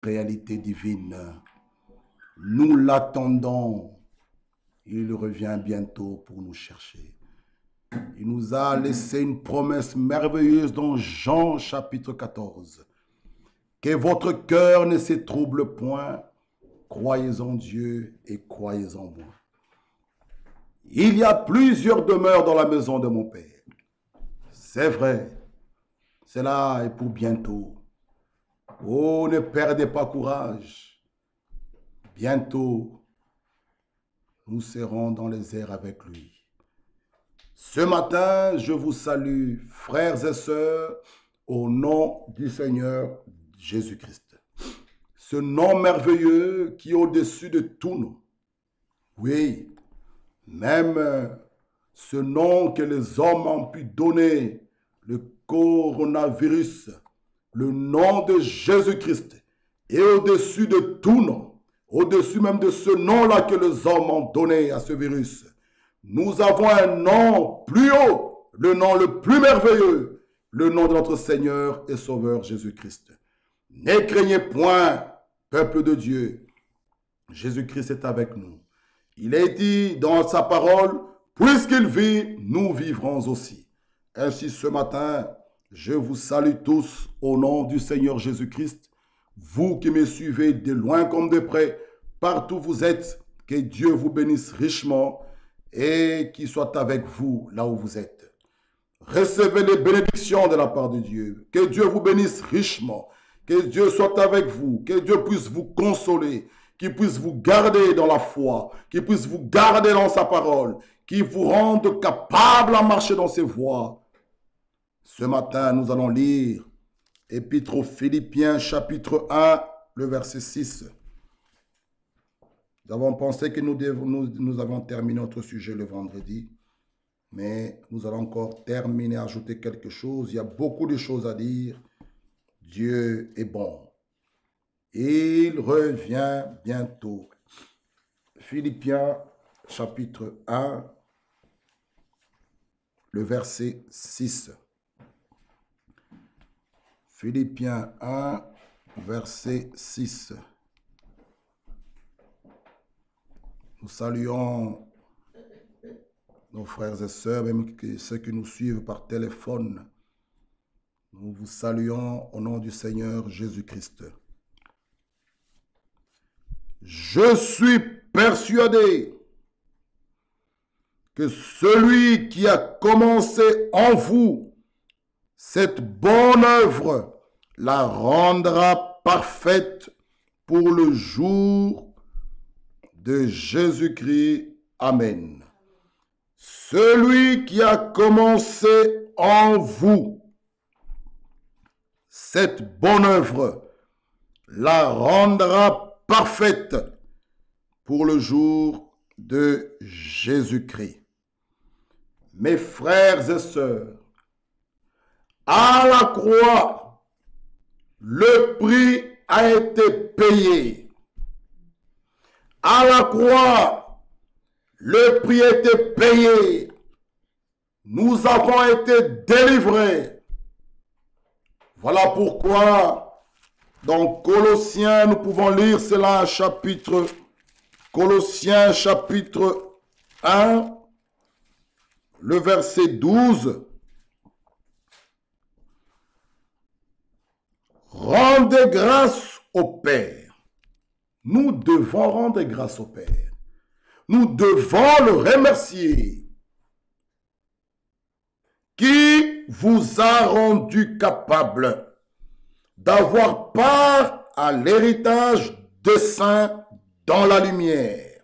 réalité divine. Nous l'attendons. Il revient bientôt pour nous chercher. Il nous a laissé une promesse merveilleuse dans Jean chapitre 14. Que votre cœur ne se trouble point. Croyez en Dieu et croyez en moi. Il y a plusieurs demeures dans la maison de mon Père. C'est vrai. Cela est pour bientôt. Oh, ne perdez pas courage. Bientôt, nous serons dans les airs avec lui. Ce matin, je vous salue, frères et sœurs, au nom du Seigneur Jésus-Christ. Ce nom merveilleux qui est au-dessus de tout nom. Oui, même ce nom que les hommes ont pu donner, le coronavirus, le nom de Jésus-Christ est au-dessus de tout nom, au-dessus même de ce nom-là que les hommes ont donné à ce virus. Nous avons un nom plus haut, le nom le plus merveilleux, le nom de notre Seigneur et Sauveur Jésus-Christ. Ne craignez point, peuple de Dieu, Jésus-Christ est avec nous. Il est dit dans sa parole, puisqu'il vit, nous vivrons aussi. Ainsi ce matin, je vous salue tous au nom du Seigneur Jésus-Christ. Vous qui me suivez de loin comme de près, partout où vous êtes, que Dieu vous bénisse richement et qu'il soit avec vous là où vous êtes. Recevez les bénédictions de la part de Dieu. Que Dieu vous bénisse richement. Que Dieu soit avec vous. Que Dieu puisse vous consoler. Qu'il puisse vous garder dans la foi. Qu'il puisse vous garder dans sa parole. Qu'il vous rende capable à marcher dans ses voies. Ce matin, nous allons lire Épître aux Philippiens, chapitre 1, le verset 6. Nous avons pensé que nous avons terminé notre sujet le vendredi, mais nous allons encore terminer, ajouter quelque chose. Il y a beaucoup de choses à dire. Dieu est bon. Il revient bientôt. Philippiens, chapitre 1, le verset 6. Philippiens 1, verset 6. Nous saluons nos frères et sœurs, même ceux qui nous suivent par téléphone. Nous vous saluons au nom du Seigneur Jésus-Christ. Je suis persuadé que celui qui a commencé en vous cette bonne œuvre la rendra parfaite pour le jour de Jésus-Christ. Amen. Celui qui a commencé en vous cette bonne œuvre la rendra parfaite pour le jour de Jésus-Christ. Mes frères et sœurs, à la croix, le prix a été payé. À la croix, le prix a été payé. Nous avons été délivrés. Voilà pourquoi, dans Colossiens, nous pouvons lire cela, Colossiens chapitre 1, le verset 12. Rendez grâce au Père. Nous devons rendre grâce au Père. Nous devons le remercier. Qui vous a rendu capable d'avoir part à l'héritage des saints dans la lumière.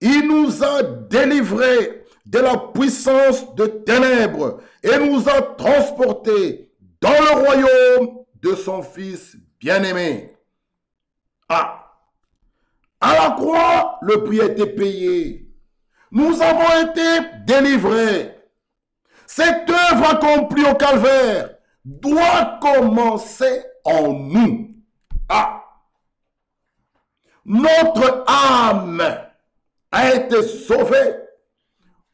Il nous a délivrés de la puissance de ténèbres et nous a transportés dans le royaume de son Fils bien-aimé. À la croix, le prix a été payé. Nous avons été délivrés. Cette œuvre accomplie au calvaire doit commencer en nous. Notre âme a été sauvée.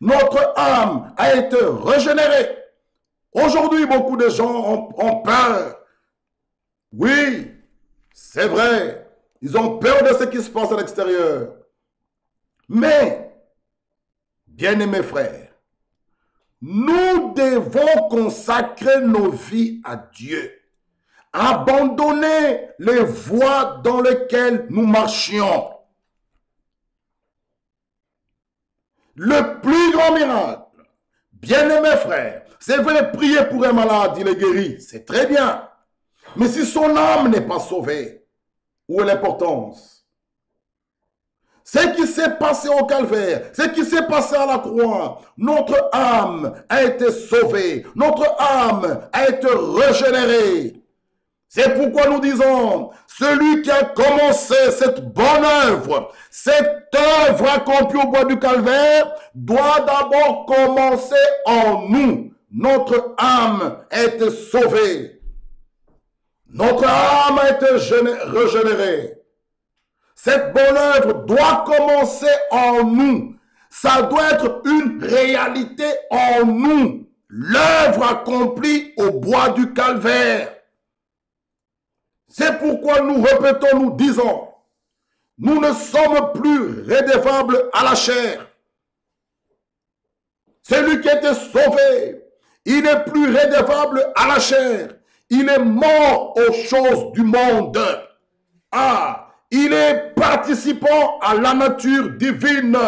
Notre âme a été régénérée. Aujourd'hui, beaucoup de gens ont peur. Oui, C'est vrai, ils ont peur de ce qui se passe à l'extérieur. Mais, bien-aimés frères, nous devons consacrer nos vies à Dieu. Abandonner les voies dans lesquelles nous marchions. Le plus grand miracle, bien-aimés frères, c'est vrai, prier pour un malade, il est guéri, c'est très bien. Mais si son âme n'est pas sauvée, où est l'importance? Ce qui s'est passé au calvaire, ce qui s'est passé à la croix, notre âme a été sauvée, notre âme a été régénérée. C'est pourquoi nous disons, celui qui a commencé cette bonne œuvre, cette œuvre accomplie au bois du calvaire, doit d'abord commencer en nous. Notre âme a été sauvée. Notre âme a été régénérée. Cette bonne œuvre doit commencer en nous. Ça doit être une réalité en nous. L'œuvre accomplie au bois du calvaire. C'est pourquoi nous répétons, nous disons, nous ne sommes plus redevables à la chair. Celui qui a été sauvé, il n'est plus redevable à la chair. Il est mort aux choses du monde. Ah, il est participant à la nature divine.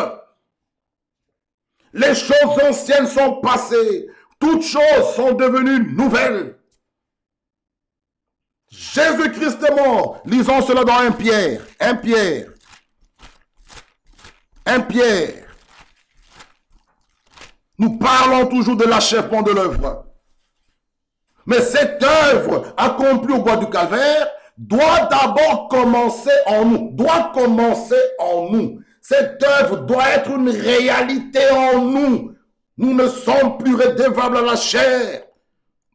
Les choses anciennes sont passées. Toutes choses sont devenues nouvelles. Jésus-Christ est mort. Lisons cela dans 1 Pierre. 1 Pierre. 1 Pierre. Nous parlons toujours de l'achèvement de l'œuvre. Mais cette œuvre accomplie au bois du calvaire doit d'abord commencer en nous. Doit commencer en nous. Cette œuvre doit être une réalité en nous. Nous ne sommes plus redevables à la chair.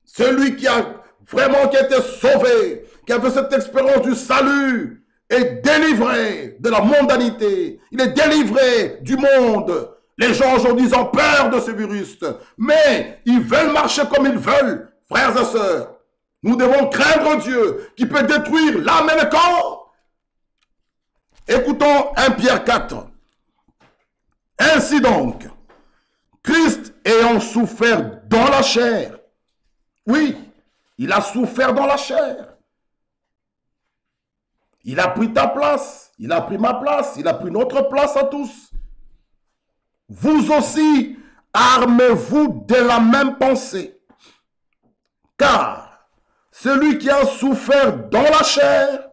Celui qui a vraiment été sauvé, qui a fait cette expérience du salut, est délivré de la mondanité. Il est délivré du monde. Les gens aujourd'hui ont peur de ce virus, mais ils veulent marcher comme ils veulent. Frères et sœurs, nous devons craindre Dieu qui peut détruire l'âme et le corps. Écoutons 1 Pierre 4. Ainsi donc, Christ ayant souffert dans la chair, oui, il a souffert dans la chair. Il a pris ta place, il a pris ma place, il a pris notre place à tous. Vous aussi, armez-vous de la même pensée. Car celui qui a souffert dans la chair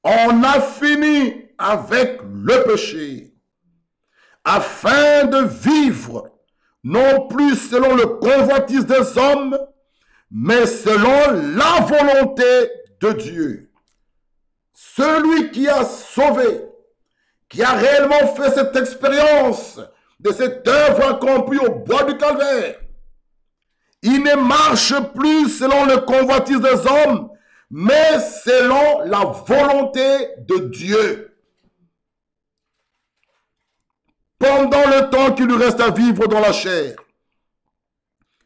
en a fini avec le péché, afin de vivre non plus selon le convoitise des hommes, mais selon la volonté de Dieu. Celui qui a sauvé, qui a réellement fait cette expérience de cette œuvre accomplie au bois du calvaire, il ne marche plus selon le convoitise des hommes, mais selon la volonté de Dieu. Pendant le temps qu'il lui reste à vivre dans la chair,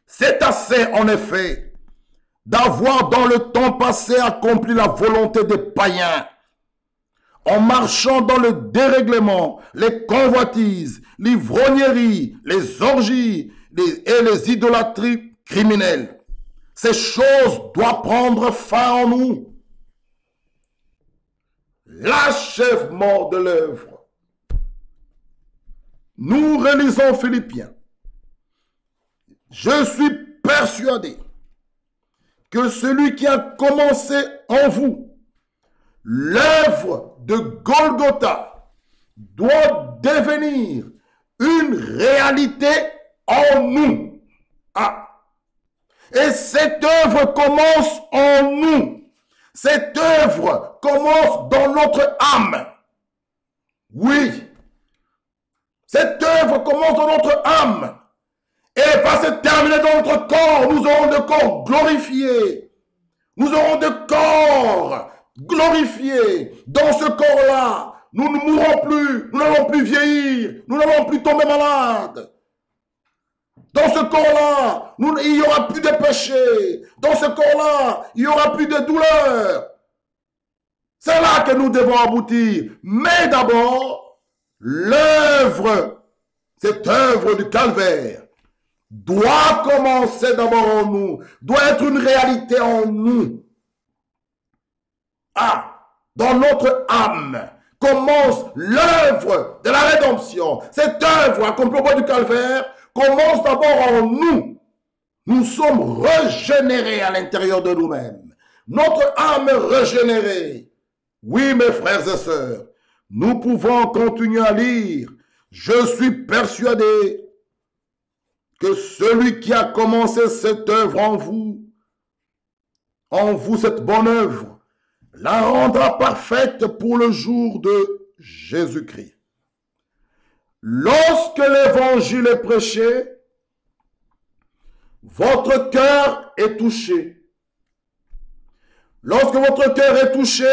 c'est assez en effet d'avoir dans le temps passé accompli la volonté des païens, en marchant dans le dérèglement, les convoitises, l'ivrognerie, les orgies et les idolâtries criminelles. Ces choses doivent prendre fin en nous. L'achèvement de l'œuvre. Nous relisons Philippiens. Je suis persuadé que celui qui a commencé en vous l'œuvre de Golgotha doit devenir une réalité en nous. Ah. Et cette œuvre commence en nous. Cette œuvre commence dans notre âme. Oui. Cette œuvre commence dans notre âme. Et elle va se terminer dans notre corps. Nous aurons des corps glorifiés. Nous aurons des corps glorifiés. Dans ce corps-là, nous ne mourrons plus. Nous n'allons plus vieillir. Nous n'allons plus tomber malades. Dans ce corps-là, il n'y aura plus de péché. Dans ce corps-là, il n'y aura plus de douleur. C'est là que nous devons aboutir. Mais d'abord, l'œuvre, cette œuvre du calvaire, doit commencer d'abord en nous, doit être une réalité en nous. Ah, dans notre âme commence l'œuvre de la rédemption. Cette œuvre accomplie au bout du calvaire commence d'abord en nous. Nous sommes régénérés à l'intérieur de nous-mêmes. Notre âme est régénérée. Oui, mes frères et sœurs, nous pouvons continuer à lire. Je suis persuadé que celui qui a commencé cette œuvre en vous cette bonne œuvre, la rendra parfaite pour le jour de Jésus-Christ. Lorsque l'évangile est prêché, votre cœur est touché. Lorsque votre cœur est touché,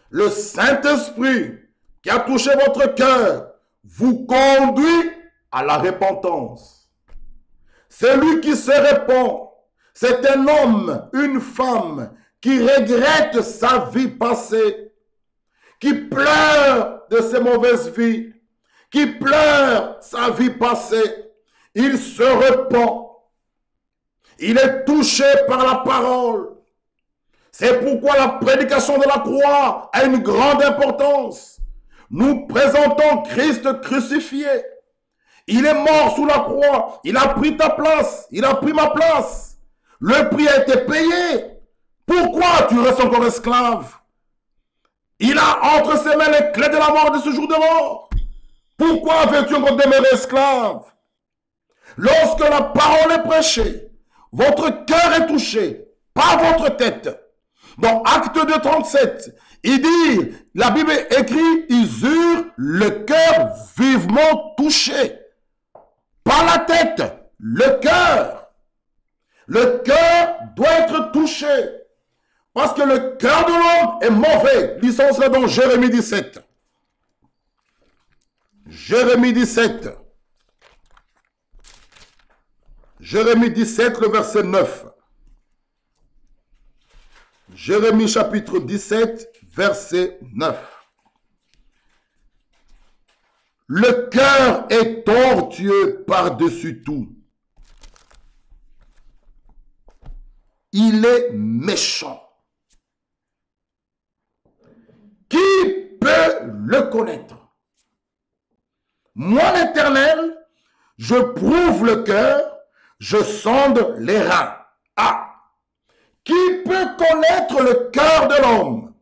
le Saint-Esprit qui a touché votre cœur vous conduit à la repentance. Celui qui se répand, c'est un homme, une femme qui regrette sa vie passée, qui pleure de ses mauvaises vies, qui pleure sa vie passée. Il se repent. Il est touché par la parole. C'est pourquoi la prédication de la croix a une grande importance. Nous présentons Christ crucifié. Il est mort sous la croix. Il a pris ta place. Il a pris ma place. Le prix a été payé. Pourquoi tu restes encore esclave? Il a entre ses mains les clés de la mort de ce jour de mort. Pourquoi veux-tu encore demeurer esclave? Lorsque la parole est prêchée, votre cœur est touché, pas votre tête. Dans Acte 2, 37, il dit, la Bible écrit, ils eurent le cœur vivement touché. Pas la tête, le cœur. Le cœur doit être touché. Parce que le cœur de l'homme est mauvais. Lisons-le dans Jérémie 17. Jérémie 17. Jérémie 17, le verset 9. Jérémie chapitre 17, verset 9. Le cœur est tortueux par-dessus tout. Il est méchant. Qui peut le connaître? Moi, l'Éternel, je prouve le cœur, je sonde les reins. Ah! Qui peut connaître le cœur de l'homme?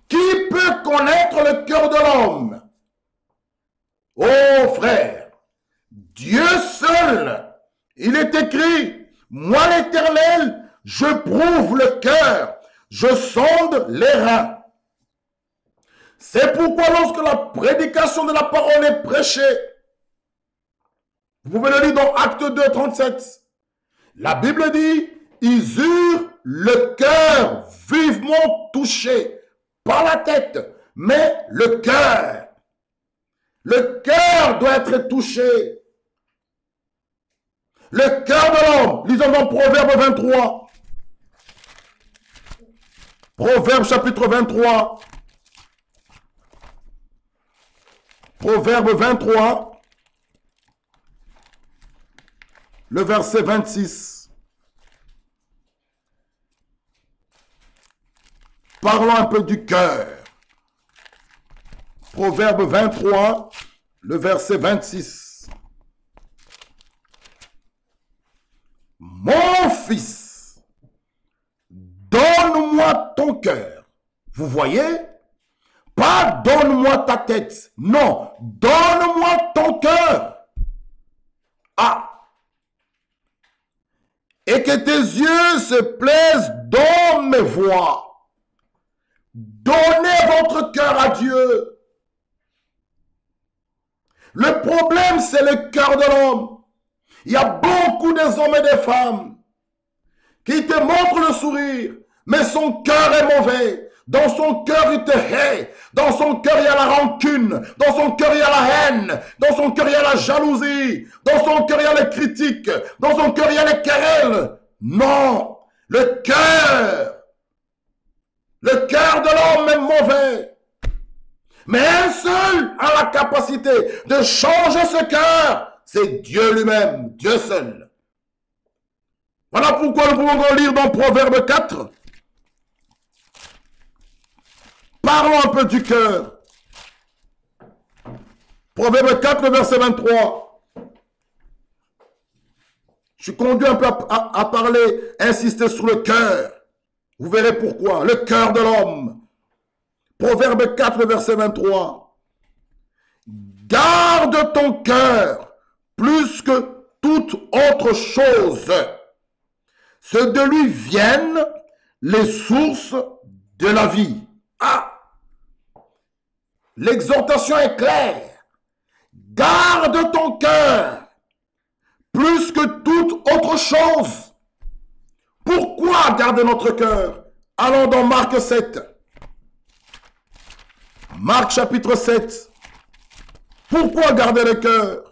Qui peut connaître le cœur de l'homme? Oh frère, Dieu seul, il est écrit, moi l'Éternel, je prouve le cœur, je sonde les reins. C'est pourquoi lorsque la prédication de la parole est prêchée, vous pouvez le lire dans Acte 2, 37, la Bible dit, ils eurent le cœur vivement touché, pas la tête, mais le cœur. Le cœur doit être touché. Le cœur de l'homme, lisons dans Proverbe 23. Proverbe chapitre 23. Proverbe 23. Le verset 26. Parlons un peu du cœur. Proverbe 23, le verset 26. Mon fils, donne-moi ton cœur. Vous voyez? Pas donne-moi ta tête. Non, donne-moi ton cœur. Ah! Et que tes yeux se plaisent dans mes voies. Donnez votre cœur à Dieu. Le problème, c'est le cœur de l'homme. Il y a beaucoup des hommes et des femmes qui te montrent le sourire, mais son cœur est mauvais. Dans son cœur, il te hait. Dans son cœur, il y a la rancune. Dans son cœur, il y a la haine. Dans son cœur, il y a la jalousie. Dans son cœur, il y a les critiques. Dans son cœur, il y a les querelles. Non, le cœur Le cœur de l'homme est mauvais. Mais un seul a la capacité de changer ce cœur. C'est Dieu lui-même, Dieu seul. Voilà pourquoi nous pouvons lire dans Proverbe 4. Parlons un peu du cœur. Proverbe 4, verset 23. Je suis conduit un peu à parler, insister sur le cœur. Vous verrez pourquoi. Le cœur de l'homme. Proverbe 4, verset 23. Garde ton cœur plus que toute autre chose. Ce de lui viennent les sources de la vie. Ah! L'exhortation est claire. Garde ton cœur plus que toute autre chose. Pourquoi garder notre cœur? Allons dans Marc 7. Marc chapitre 7. Pourquoi garder le cœur?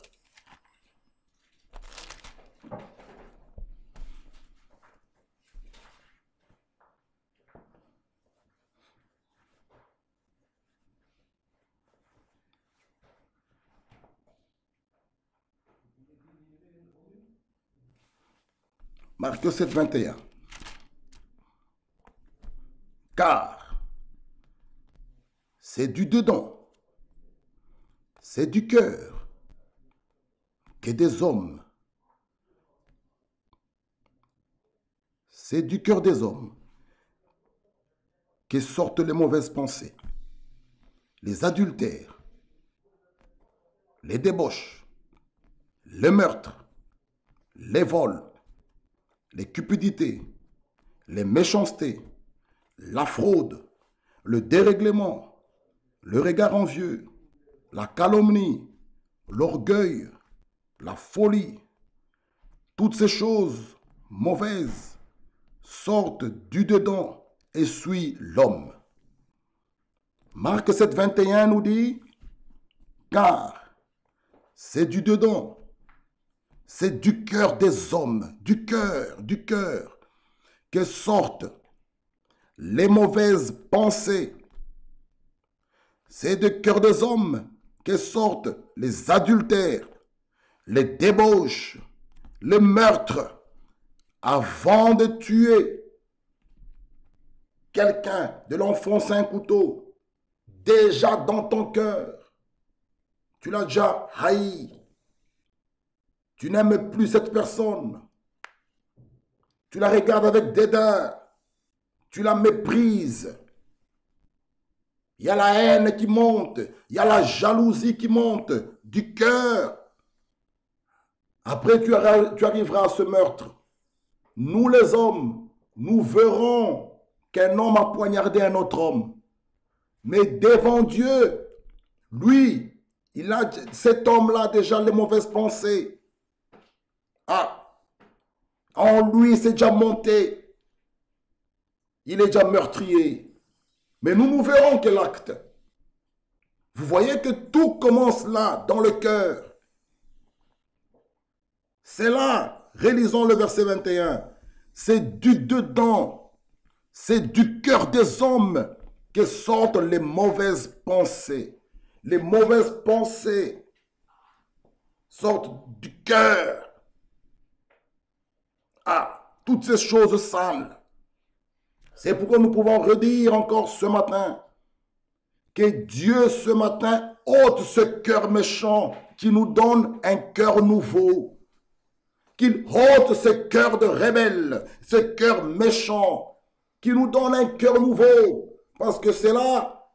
Marc 7, 21. Car c'est du dedans, c'est du cœur que des hommes, c'est du cœur des hommes que sortent les mauvaises pensées, les adultères, les débauches, les meurtres, les vols, les cupidités, les méchancetés, la fraude, le dérèglement, le regard envieux, la calomnie, l'orgueil, la folie. Toutes ces choses mauvaises sortent du dedans et suivent l'homme. Marc 7, 21 nous dit, car c'est du dedans, c'est du cœur des hommes, du cœur, que sortent les mauvaises pensées. C'est du cœur des hommes que sortent les adultères, les débauches, les meurtres. Avant de tuer quelqu'un, de l'enfoncer un couteau, déjà dans ton cœur, tu l'as déjà haï. Tu n'aimes plus cette personne. Tu la regardes avec dédain. Tu la méprises. Il y a la haine qui monte. Il y a la jalousie qui monte du cœur. Après, tu arriveras à ce meurtre. Nous les hommes, nous verrons qu'un homme a poignardé un autre homme. Mais devant Dieu, lui, cet homme-là déjà les mauvaises pensées. Ah, en lui, c'est déjà monté. Il est déjà meurtrier. Mais nous verrons quel acte. Vous voyez que tout commence là, dans le cœur. C'est là, relisons le verset 21. C'est du dedans, c'est du cœur des hommes que sortent les mauvaises pensées. Les mauvaises pensées sortent du cœur. Ah, toutes ces choses sales. C'est pourquoi nous pouvons redire encore ce matin que Dieu ce matin ôte ce cœur méchant qui nous donne un cœur nouveau. Qu'il ôte ce cœur de rebelle, ce cœur méchant qui nous donne un cœur nouveau. Parce que c'est là,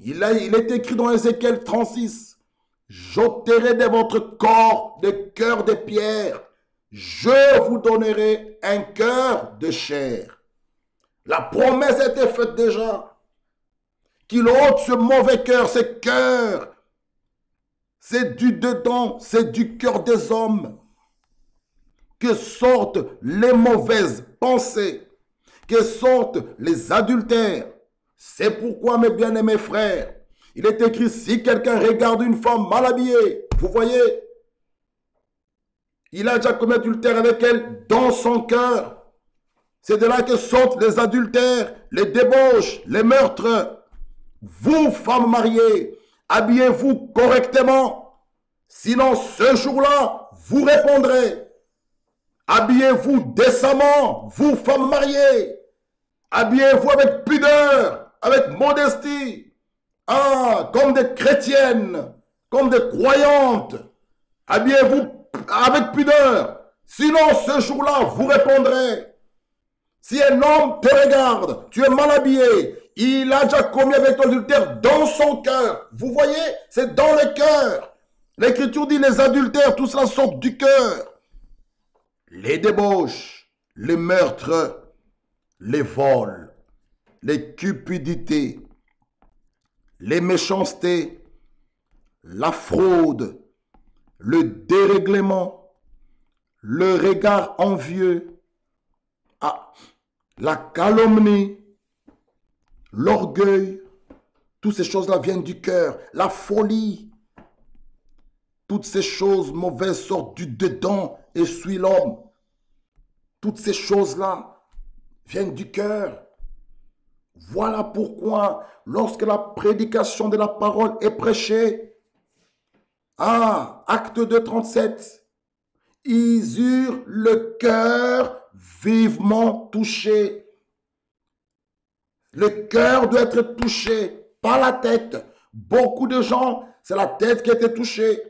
il est écrit dans Ézéchiel 36, j'ôterai de votre corps des cœurs de pierre. Je vous donnerai un cœur de chair. La promesse était faite déjà. Qu'il ôte ce mauvais cœur, ce cœur. C'est du dedans, c'est du cœur des hommes que sortent les mauvaises pensées, que sortent les adultères. C'est pourquoi, mes bien-aimés frères, il est écrit, si quelqu'un regarde une femme mal habillée, vous voyez, il a déjà commis adultère avec elle dans son cœur. C'est de là que sortent les adultères, les débauches, les meurtres. Vous, femmes mariées, habillez-vous correctement. Sinon, ce jour-là, vous répondrez. Habillez-vous décemment, vous, femmes mariées. Habillez-vous avec pudeur, avec modestie. Ah, comme des chrétiennes, comme des croyantes. Habillez-vous avec pudeur. Sinon, ce jour-là, vous répondrez. Si un homme te regarde, tu es mal habillé, il a déjà commis avec toi l'adultère dans son cœur. Vous voyez, c'est dans le cœur. L'Écriture dit les adultères, tout cela sort du cœur. Les débauches, les meurtres, les vols, les cupidités, les méchancetés, la fraude, le dérèglement, le regard envieux, la calomnie, l'orgueil, toutes ces choses-là viennent du cœur. La folie, toutes ces choses mauvaises sortent du dedans et suivent l'homme. Toutes ces choses-là viennent du cœur. Voilà pourquoi, lorsque la prédication de la parole est prêchée, Acte 2, 37, ils eurent le cœur vivement touché. Le cœur doit être touché, pas la tête. Beaucoup de gens, c'est la tête qui a été touchée.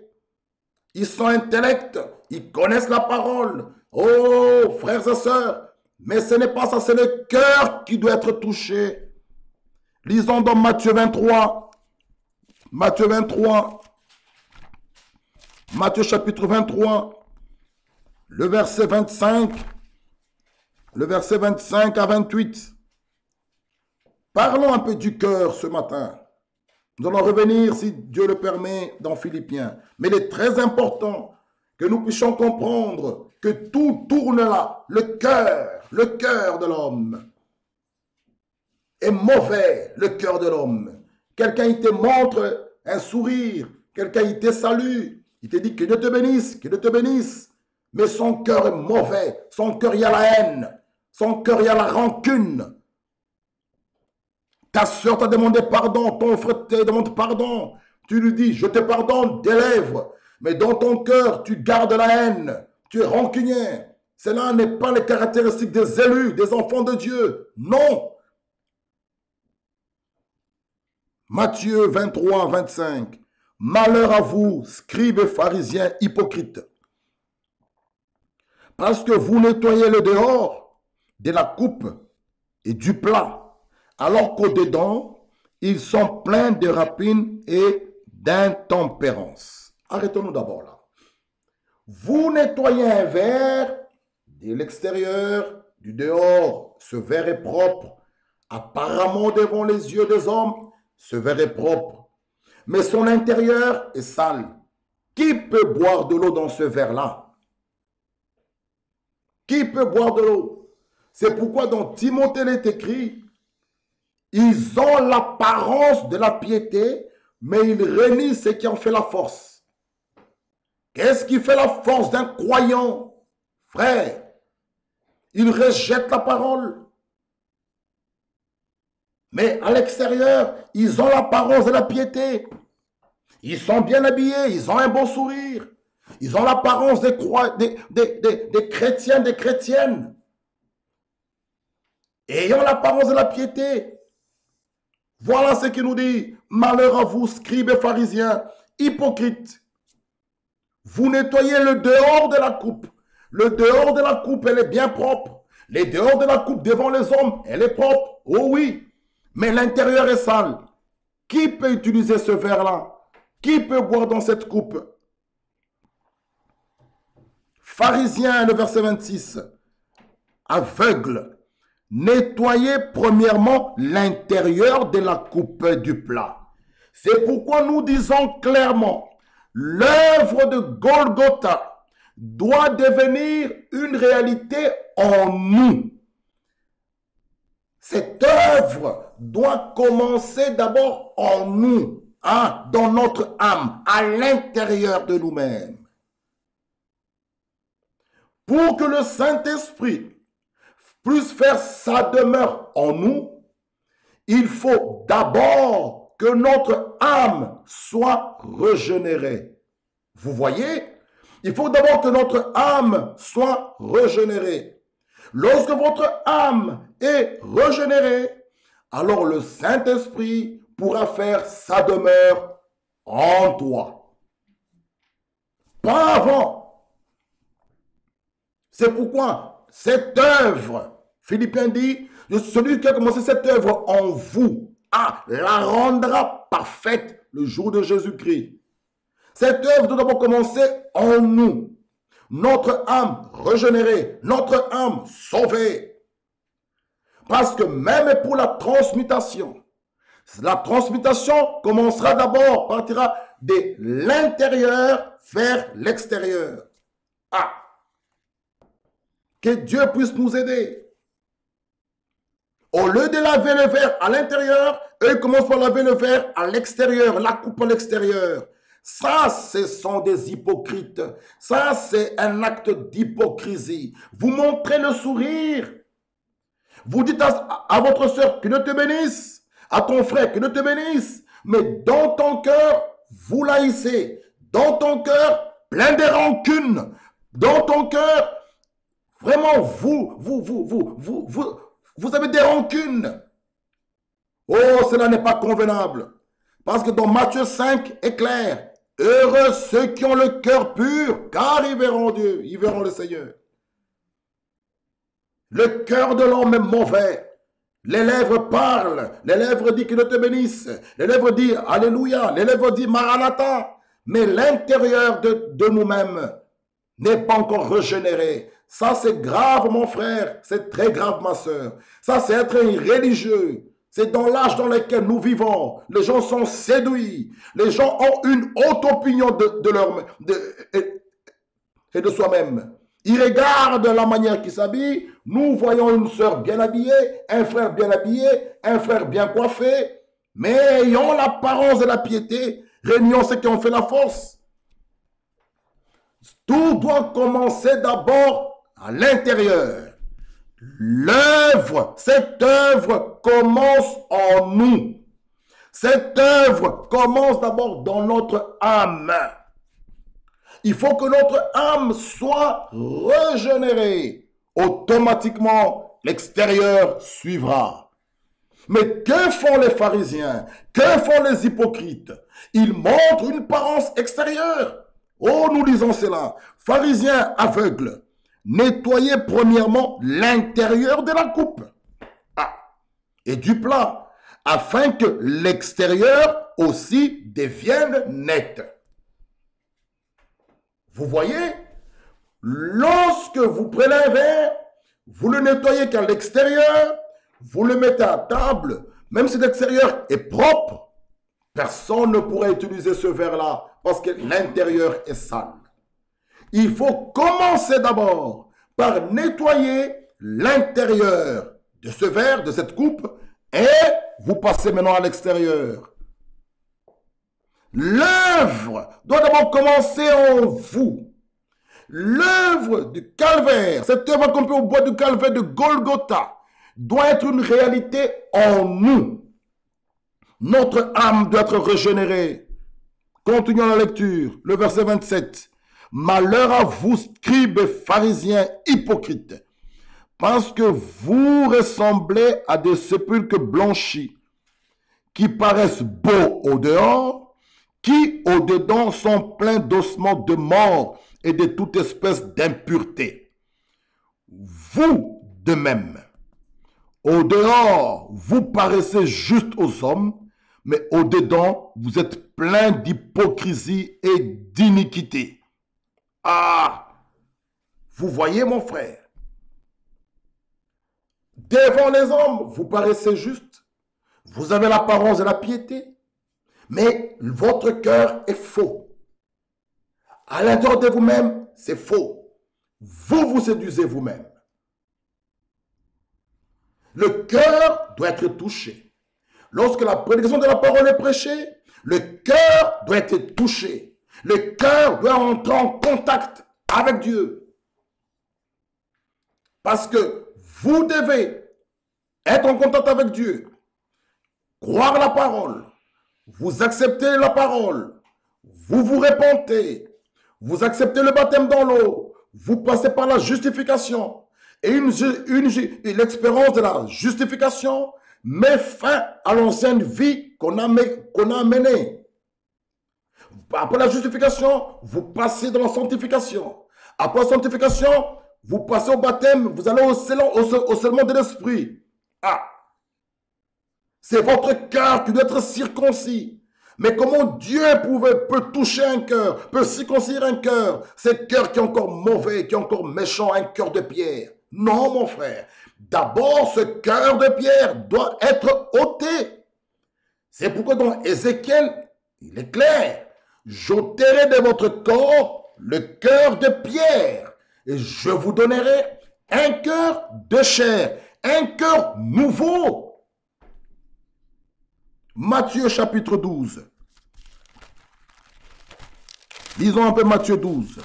Ils sont intellects, ils connaissent la parole. Oh, frères et sœurs, mais ce n'est pas ça, c'est le cœur qui doit être touché. Lisons dans Matthieu 23. Matthieu 23. Matthieu chapitre 23. Le verset 25. Le verset 25 à 28. Parlons un peu du cœur ce matin. Nous allons revenir, si Dieu le permet, dans Philippiens. Mais il est très important que nous puissions comprendre que tout tourne là. Le cœur de l'homme est mauvais, le cœur de l'homme. Quelqu'un, il te montre un sourire. Quelqu'un, il te salue. Il te dit que Dieu te bénisse, que Dieu te bénisse. Mais son cœur est mauvais. Son cœur, il y a la haine. Son cœur, il y a la rancune. Ta soeur t'a demandé pardon, ton frère te demande pardon. Tu lui dis, je te pardonne des lèvres. Mais dans ton cœur, tu gardes la haine. Tu es rancunier. Cela n'est pas les caractéristiques des élus, des enfants de Dieu. Non. Matthieu 23, 25. Malheur à vous, scribes et pharisiens hypocrites. Parce que vous nettoyez le dehors de la coupe et du plat, alors qu'au-dedans, ils sont pleins de rapines et d'intempérance. Arrêtons-nous d'abord là. Vous nettoyez un verre de l'extérieur, du dehors. Ce verre est propre. Apparemment, devant les yeux des hommes, ce verre est propre. Mais son intérieur est sale. Qui peut boire de l'eau dans ce verre-là? Qui peut boire de l'eau? C'est pourquoi dans Timothée il est écrit, ils ont l'apparence de la piété, mais ils renient ce qui en fait la force. Qu'est-ce qui fait la force d'un croyant? Frère, il rejette la parole. Mais à l'extérieur, ils ont l'apparence de la piété. Ils sont bien habillés, ils ont un bon sourire. Ils ont l'apparence des chrétiens, des chrétiennes. Ayant l'apparence de la piété. Voilà ce qu'il nous dit. Malheur à vous, scribes et pharisiens, hypocrites. Vous nettoyez le dehors de la coupe. Le dehors de la coupe, elle est bien propre. Les dehors de la coupe devant les hommes, elle est propre. Oh oui. Mais l'intérieur est sale. Qui peut utiliser ce verre-là? Qui peut boire dans cette coupe? Pharisiens, le verset 26. Aveugle. Nettoyez premièrement l'intérieur de la coupe du plat. C'est pourquoi nous disons clairement, l'œuvre de Golgotha doit devenir une réalité en nous. Cette œuvre doit commencer d'abord en nous, dans notre âme, à l'intérieur de nous-mêmes. Pour que le Saint-Esprit puisse faire sa demeure en nous, il faut d'abord que notre âme soit régénérée. Vous voyez? Il faut d'abord que notre âme soit régénérée. Lorsque votre âme est régénérée, alors le Saint-Esprit pourra faire sa demeure en toi. Pas avant. C'est pourquoi cette œuvre, Philippiens dit, celui qui a commencé cette œuvre en vous, la rendra parfaite le jour de Jésus-Christ. Cette œuvre doit d'abord commencer en nous. Notre âme régénérée, notre âme sauvée. Parce que même pour la transmutation commencera d'abord, partira de l'intérieur vers l'extérieur. Que Dieu puisse nous aider. Au lieu de laver le verre à l'intérieur, eux commencent par laver le verre à l'extérieur, la coupe à l'extérieur. Ça, ce sont des hypocrites. Ça, c'est un acte d'hypocrisie. Vous montrez le sourire. Vous dites à votre soeur que Dieu te bénisse, à ton frère que Dieu te bénisse, mais dans ton cœur, vous l'haïssez. Dans ton cœur, plein de rancune. Dans ton cœur, vraiment, vous avez des rancunes. Oh, cela n'est pas convenable. Parce que dans Matthieu 5 est clair. Heureux ceux qui ont le cœur pur, car ils verront Dieu, ils verront le Seigneur. Le cœur de l'homme est mauvais. Les lèvres parlent, les lèvres disent que Dieu te bénisse, les lèvres disent Alléluia, les lèvres disent Maranatha. Mais l'intérieur de nous-mêmes n'est pas encore régénéré. Ça, c'est grave, mon frère. C'est très grave, ma soeur. Ça, c'est être irréligieux. C'est dans l'âge dans lequel nous vivons. Les gens sont séduits. Les gens ont une haute opinion et de soi-même. Ils regardent la manière qu'ils s'habillent. Nous voyons une sœur bien habillée, un frère bien habillé, un frère bien coiffé. Mais ayant l'apparence de la piété, réunions ceux qui ont fait la force. Tout doit commencer d'abord à l'intérieur. L'œuvre, cette œuvre commence en nous. Cette œuvre commence d'abord dans notre âme. Il faut que notre âme soit régénérée. Automatiquement, l'extérieur suivra. Mais que font les pharisiens? Que font les hypocrites? Ils montrent une apparence extérieure. Oh, nous lisons cela. Pharisiens aveugles. Nettoyez premièrement l'intérieur de la coupe et du plat, afin que l'extérieur aussi devienne net. Vous voyez, lorsque vous prenez un verre, vous le nettoyez qu'à l'extérieur, vous le mettez à table, même si l'extérieur est propre, personne ne pourra utiliser ce verre-là parce que l'intérieur est sale. Il faut commencer d'abord par nettoyer l'intérieur de ce verre, de cette coupe, et vous passez maintenant à l'extérieur. L'œuvre doit d'abord commencer en vous. L'œuvre du calvaire, cette œuvre accomplie au bois du calvaire de Golgotha, doit être une réalité en nous. Notre âme doit être régénérée. Continuons la lecture, le verset 27. Malheur à vous, scribes et pharisiens hypocrites, parce que vous ressemblez à des sépulcres blanchis, qui paraissent beaux au dehors, qui au dedans sont pleins d'ossements de mort et de toute espèce d'impureté. Vous de même, au dehors, vous paraissez juste aux hommes, mais au dedans, vous êtes pleins d'hypocrisie et d'iniquité. Vous voyez mon frère, devant les hommes, vous paraissez juste, vous avez l'apparence de la piété, mais votre cœur est faux. À l'intérieur de vous-même, c'est faux. Vous vous séduisez vous-même. Le cœur doit être touché. Lorsque la prédication de la parole est prêchée, le cœur doit être touché. Le cœur doit entrer en contact avec Dieu. Parce que Vous devez être en contact avec Dieu, croire la parole, vous acceptez la parole, vous vous repentez, vous acceptez le baptême dans l'eau, vous passez par la justification. Et l'expérience de la justification met fin à l'ancienne vie qu'on a menée. Après la justification, vous passez dans la sanctification. Après la sanctification, vous passez au baptême, vous allez au scellement de l'esprit. Ah! C'est votre cœur qui doit être circoncis. Mais comment Dieu peut toucher un cœur, peut circoncire un cœur? Ce cœur qui est encore mauvais, qui est encore méchant, un cœur de pierre. Non, mon frère. D'abord, ce cœur de pierre doit être ôté. C'est pourquoi dans Ézéchiel, il est clair. J'ôterai de votre corps le cœur de pierre et je vous donnerai un cœur de chair, un cœur nouveau. Matthieu chapitre 12. Lisons un peu Matthieu 12.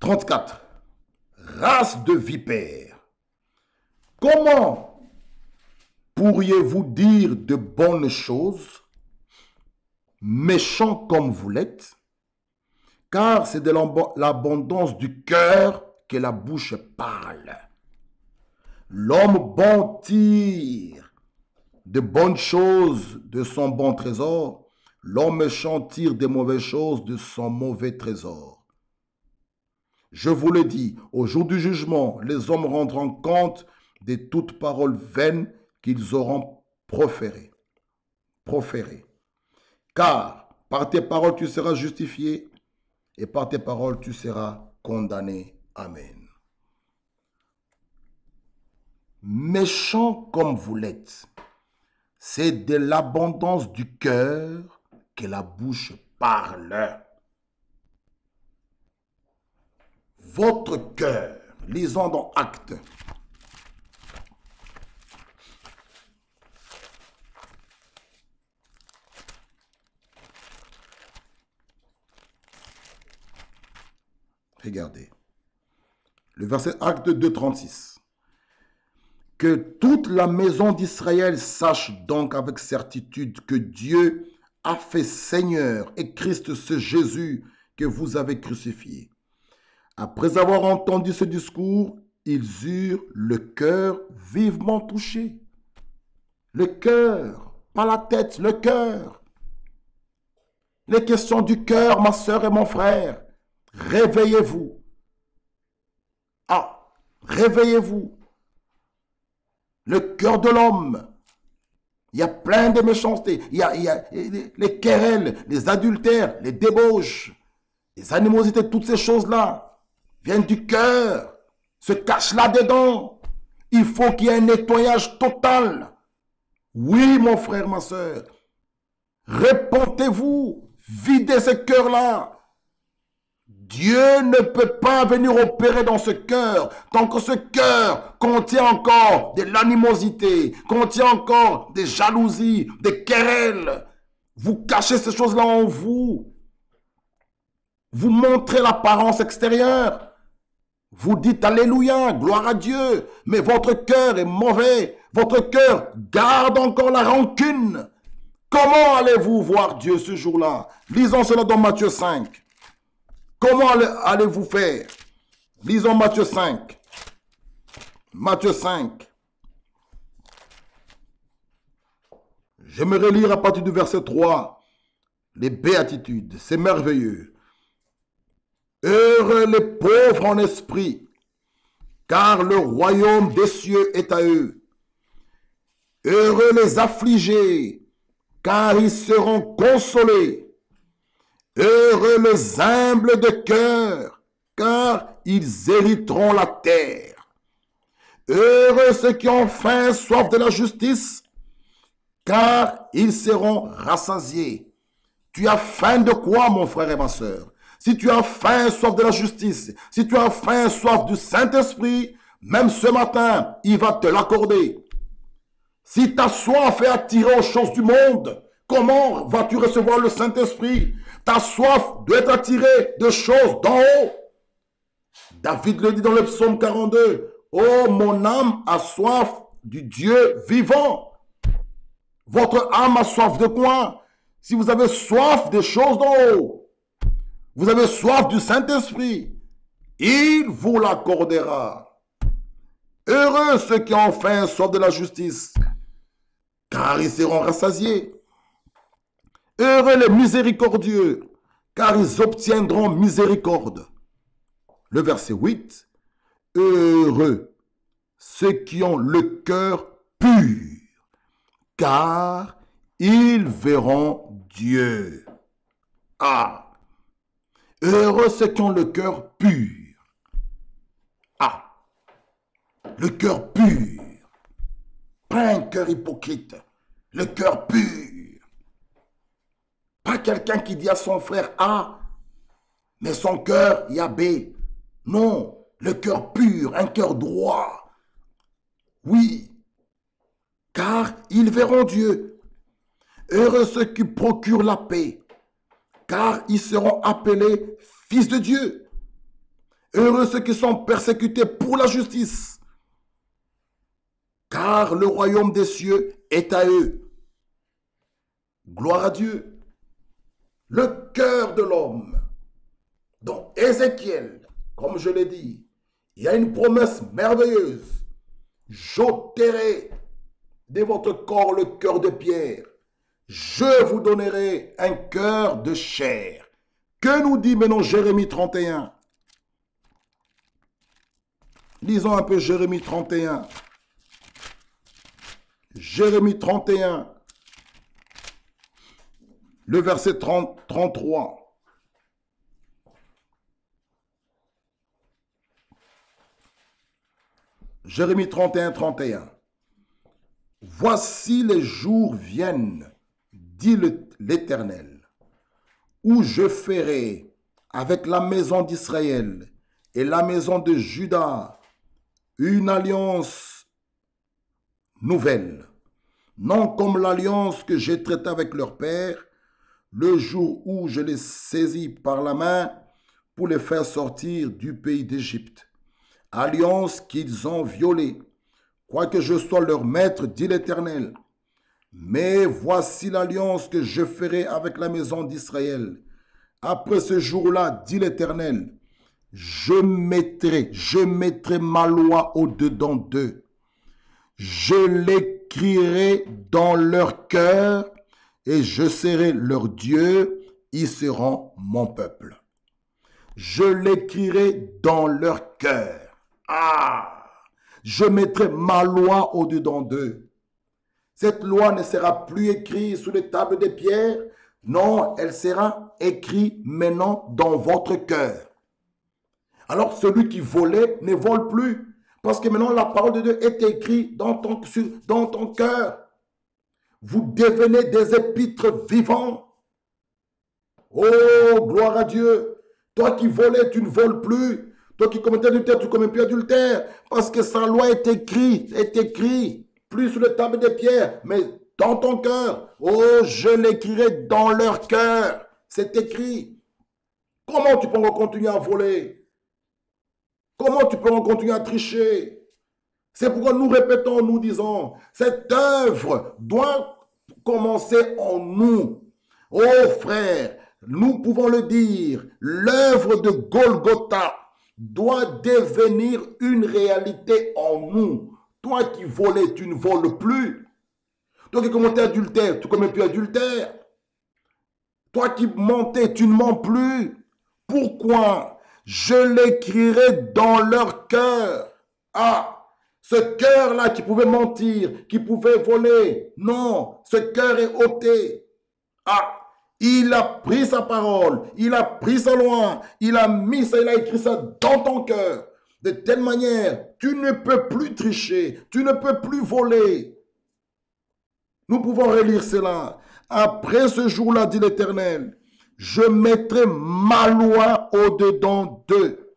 « 34. Race de vipères, comment pourriez-vous dire de bonnes choses, méchants comme vous l'êtes? Car c'est de l'abondance du cœur que la bouche parle. L'homme bon tire de bonnes choses de son bon trésor, l'homme méchant tire de mauvaises choses de son mauvais trésor. Je vous le dis, au jour du jugement, les hommes rendront compte de toutes paroles vaines qu'ils auront proférées. Car par tes paroles tu seras justifié et par tes paroles tu seras condamné. Amen. Méchants comme vous l'êtes, c'est de l'abondance du cœur que la bouche parle. Votre cœur, lisons dans Actes. Regardez. Le verset Acte 2, 36. Que toute la maison d'Israël sache donc avec certitude que Dieu a fait Seigneur et Christ ce Jésus que vous avez crucifié. Après avoir entendu ce discours, ils eurent le cœur vivement touché. Le cœur, pas la tête, le cœur. Les questions du cœur, ma soeur et mon frère. Réveillez-vous. Ah, réveillez-vous. Le cœur de l'homme. Il y a plein de méchanceté. Il y a les querelles, les adultères, les débauches, les animosités, toutes ces choses-là viennent du cœur, se cachent là-dedans. Il faut qu'il y ait un nettoyage total. Oui, mon frère, ma soeur. Repentez-vous. Videz ce cœur-là. Dieu ne peut pas venir opérer dans ce cœur tant que ce cœur contient encore de l'animosité, contient encore des jalousies, des querelles. Vous cachez ces choses-là en vous. Vous montrez l'apparence extérieure. Vous dites Alléluia, gloire à Dieu, mais votre cœur est mauvais. Votre cœur garde encore la rancune. Comment allez-vous voir Dieu ce jour-là? Lisons cela dans Matthieu 5. Comment allez-vous faire? Lisons Matthieu 5. Matthieu 5. J'aimerais lire à partir du verset 3 les béatitudes. C'est merveilleux. Heureux les pauvres en esprit, car le royaume des cieux est à eux. Heureux les affligés, car ils seront consolés. Heureux les humbles de cœur, car ils hériteront la terre. Heureux ceux qui ont faim et soif de la justice, car ils seront rassasiés. Tu as faim de quoi, mon frère et ma soeur? Si tu as faim et soif de la justice, si tu as faim et soif du Saint-Esprit, même ce matin, il va te l'accorder. Si ta soif est attirée aux choses du monde, comment vas-tu recevoir le Saint-Esprit? Ta soif doit être attirée de choses d'en haut. David le dit dans le psaume 42. Oh, mon âme a soif du Dieu vivant. Votre âme a soif de quoi? Si vous avez soif des choses d'en haut, vous avez soif du Saint-Esprit, il vous l'accordera. Heureux ceux qui ont faim soif de la justice, car ils seront rassasiés. Heureux les miséricordieux, car ils obtiendront miséricorde. Le verset 8. Heureux ceux qui ont le cœur pur, car ils verront Dieu. Ah! Heureux ceux qui ont le cœur pur. Ah! Le cœur pur. Pas un cœur hypocrite. Le cœur pur. Pas quelqu'un qui dit à son frère A, mais son cœur, il y a B. Non, le cœur pur, un cœur droit. Oui, car ils verront Dieu. Heureux ceux qui procurent la paix, car ils seront appelés fils de Dieu. Heureux ceux qui sont persécutés pour la justice, car le royaume des cieux est à eux. Gloire à Dieu. Le cœur de l'homme. Dans Ézéchiel, comme je l'ai dit, il y a une promesse merveilleuse. J'ôterai de votre corps le cœur de pierre. Je vous donnerai un cœur de chair. Que nous dit maintenant Jérémie 31? Lisons un peu Jérémie 31. Jérémie 31, le verset 33. Jérémie 31, 31. Voici les jours viennent, dit l'Éternel, où je ferai avec la maison d'Israël et la maison de Juda une alliance nouvelle, non comme l'alliance que j'ai traitée avec leur père, le jour où je les saisis par la main pour les faire sortir du pays d'Égypte. Alliance qu'ils ont violée, quoique je sois leur maître, dit l'Éternel. Mais voici l'alliance que je ferai avec la maison d'Israël. Après ce jour-là, dit l'Éternel, je mettrai ma loi au-dedans d'eux. Je l'écrirai dans leur cœur et je serai leur Dieu, ils seront mon peuple. Je l'écrirai dans leur cœur. Ah! Je mettrai ma loi au-dedans d'eux. Cette loi ne sera plus écrite sur les tables de pierre. Non, elle sera écrite maintenant dans votre cœur. Alors celui qui volait ne vole plus. Parce que maintenant la parole de Dieu est écrite dans ton cœur. Vous devenez des épîtres vivants. Oh, gloire à Dieu. Toi qui volais, tu ne voles plus. Toi qui commettais adultère, tu ne commets plus adultère. Parce que sa loi est écrite, plus sur les tables de pierre, mais dans ton cœur. Oh, je l'écrirai dans leur cœur. C'est écrit. Comment tu peux encore continuer à voler? Comment tu peux encore continuer à tricher? C'est pourquoi nous répétons, nous disons, cette œuvre doit commencer en nous. Oh frère, nous pouvons le dire, l'œuvre de Golgotha doit devenir une réalité en nous. Toi qui volais, tu ne voles plus. Toi qui commettais adultère, tu ne commets plus adultère. Toi qui mentais, tu ne mens plus. Pourquoi? Je l'écrirai dans leur cœur. Ah, ce cœur-là qui pouvait mentir, qui pouvait voler. Non, ce cœur est ôté. Ah, il a pris sa parole, il a pris sa loi, il a mis ça, il a écrit ça dans ton cœur. De telle manière, tu ne peux plus tricher, tu ne peux plus voler. Nous pouvons relire cela. Après ce jour-là, dit l'Éternel, je mettrai ma loi au-dedans d'eux.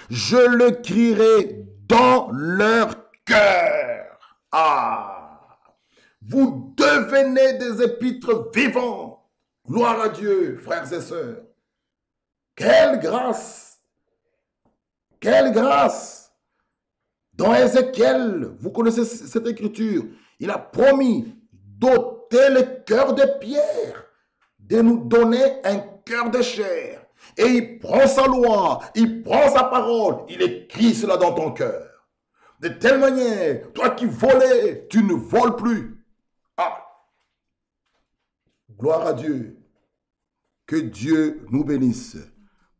Je le crierai dans leur cœur. Ah, vous devenez des épîtres vivants. Gloire à Dieu, frères et sœurs. Quelle grâce! Quelle grâce! Dans Ézéchiel, vous connaissez cette écriture, il a promis d'ôter le cœur de pierre, de nous donner un cœur de chair. Et il prend sa loi, il prend sa parole, il écrit cela dans ton cœur. De telle manière, toi qui volais, tu ne voles plus. Ah! Gloire à Dieu. Que Dieu nous bénisse.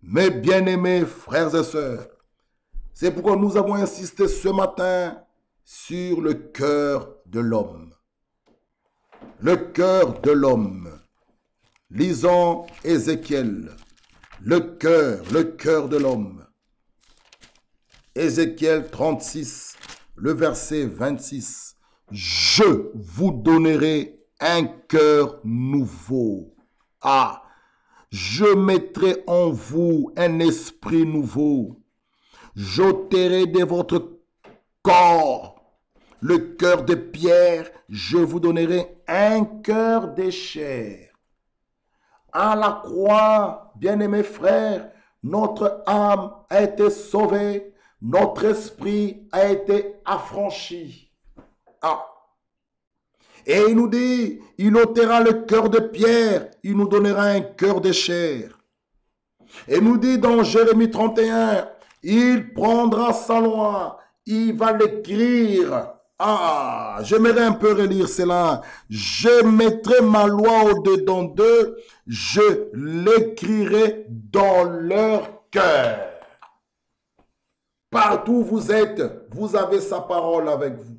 Mes bien-aimés frères et sœurs, c'est pourquoi nous avons insisté ce matin sur le cœur de l'homme. Le cœur de l'homme. Lisons Ézéchiel. Le cœur de l'homme. Ézéchiel 36, le verset 26. Je vous donnerai un cœur nouveau. Ah! Je mettrai en vous un esprit nouveau. J'ôterai de votre corps le cœur de pierre. Je vous donnerai un cœur de chair. À la croix, bien-aimés frères, notre âme a été sauvée. Notre esprit a été affranchi. Ah! Et il nous dit, il ôtera le cœur de pierre, il nous donnera un cœur de chair. Et il nous dit dans Jérémie 31, il prendra sa loi, il va l'écrire. Ah, j'aimerais un peu relire cela. Je mettrai ma loi au-dedans d'eux, je l'écrirai dans leur cœur. Partout où vous êtes, vous avez sa parole avec vous.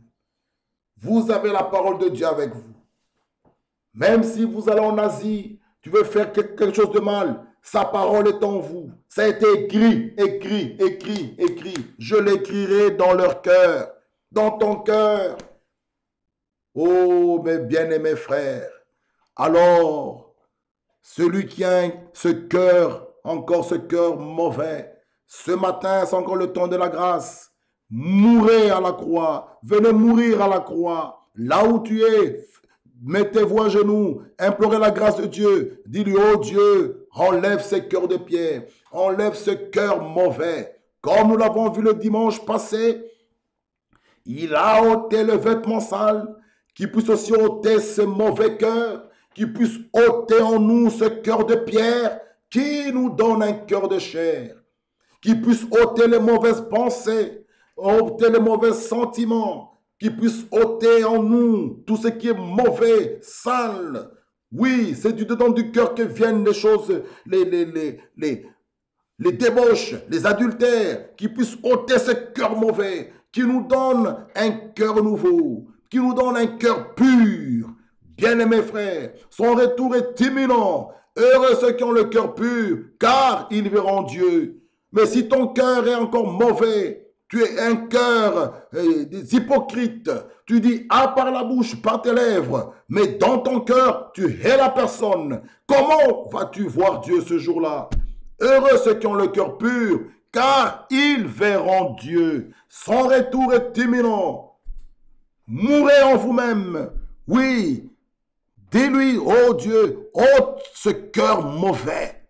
Vous avez la parole de Dieu avec vous. Même si vous allez en Asie, tu veux faire quelque chose de mal, sa parole est en vous. Ça a été écrit. Je l'écrirai dans leur cœur, dans ton cœur. Oh, mes bien-aimés frères, alors, celui qui a ce cœur, encore ce cœur mauvais, ce matin, c'est encore le temps de la grâce. Mourez à la croix, venez mourir à la croix. Là où tu es, mettez-vous à genoux, implorez la grâce de Dieu. Dis-lui, oh Dieu, enlève ce cœur de pierre, enlève ce cœur mauvais. Comme nous l'avons vu le dimanche passé, il a ôté le vêtement sale, qui puisse aussi ôter ce mauvais cœur, qui puisse ôter en nous ce cœur de pierre, qui nous donne un cœur de chair, qui puisse ôter les mauvaises pensées, ôter les mauvais sentiments, qui puisse ôter en nous tout ce qui est mauvais, sale. Oui, c'est du dedans du cœur que viennent les choses, les débauches, les adultères, qui puisse ôter ce cœur mauvais, qui nous donne un cœur nouveau, qui nous donne un cœur pur. Bien-aimés frères, son retour est imminent. Heureux ceux qui ont le cœur pur, car ils verront Dieu. Mais si ton cœur est encore mauvais, tu es un cœur hypocrite. Tu dis ah par la bouche, par tes lèvres, mais dans ton cœur, tu hais la personne. Comment vas-tu voir Dieu ce jour-là? Heureux ceux qui ont le cœur pur, car ils verront Dieu. Son retour est imminent. Mourez en vous-même. Oui, dis-lui, oh Dieu, ôte ce cœur mauvais,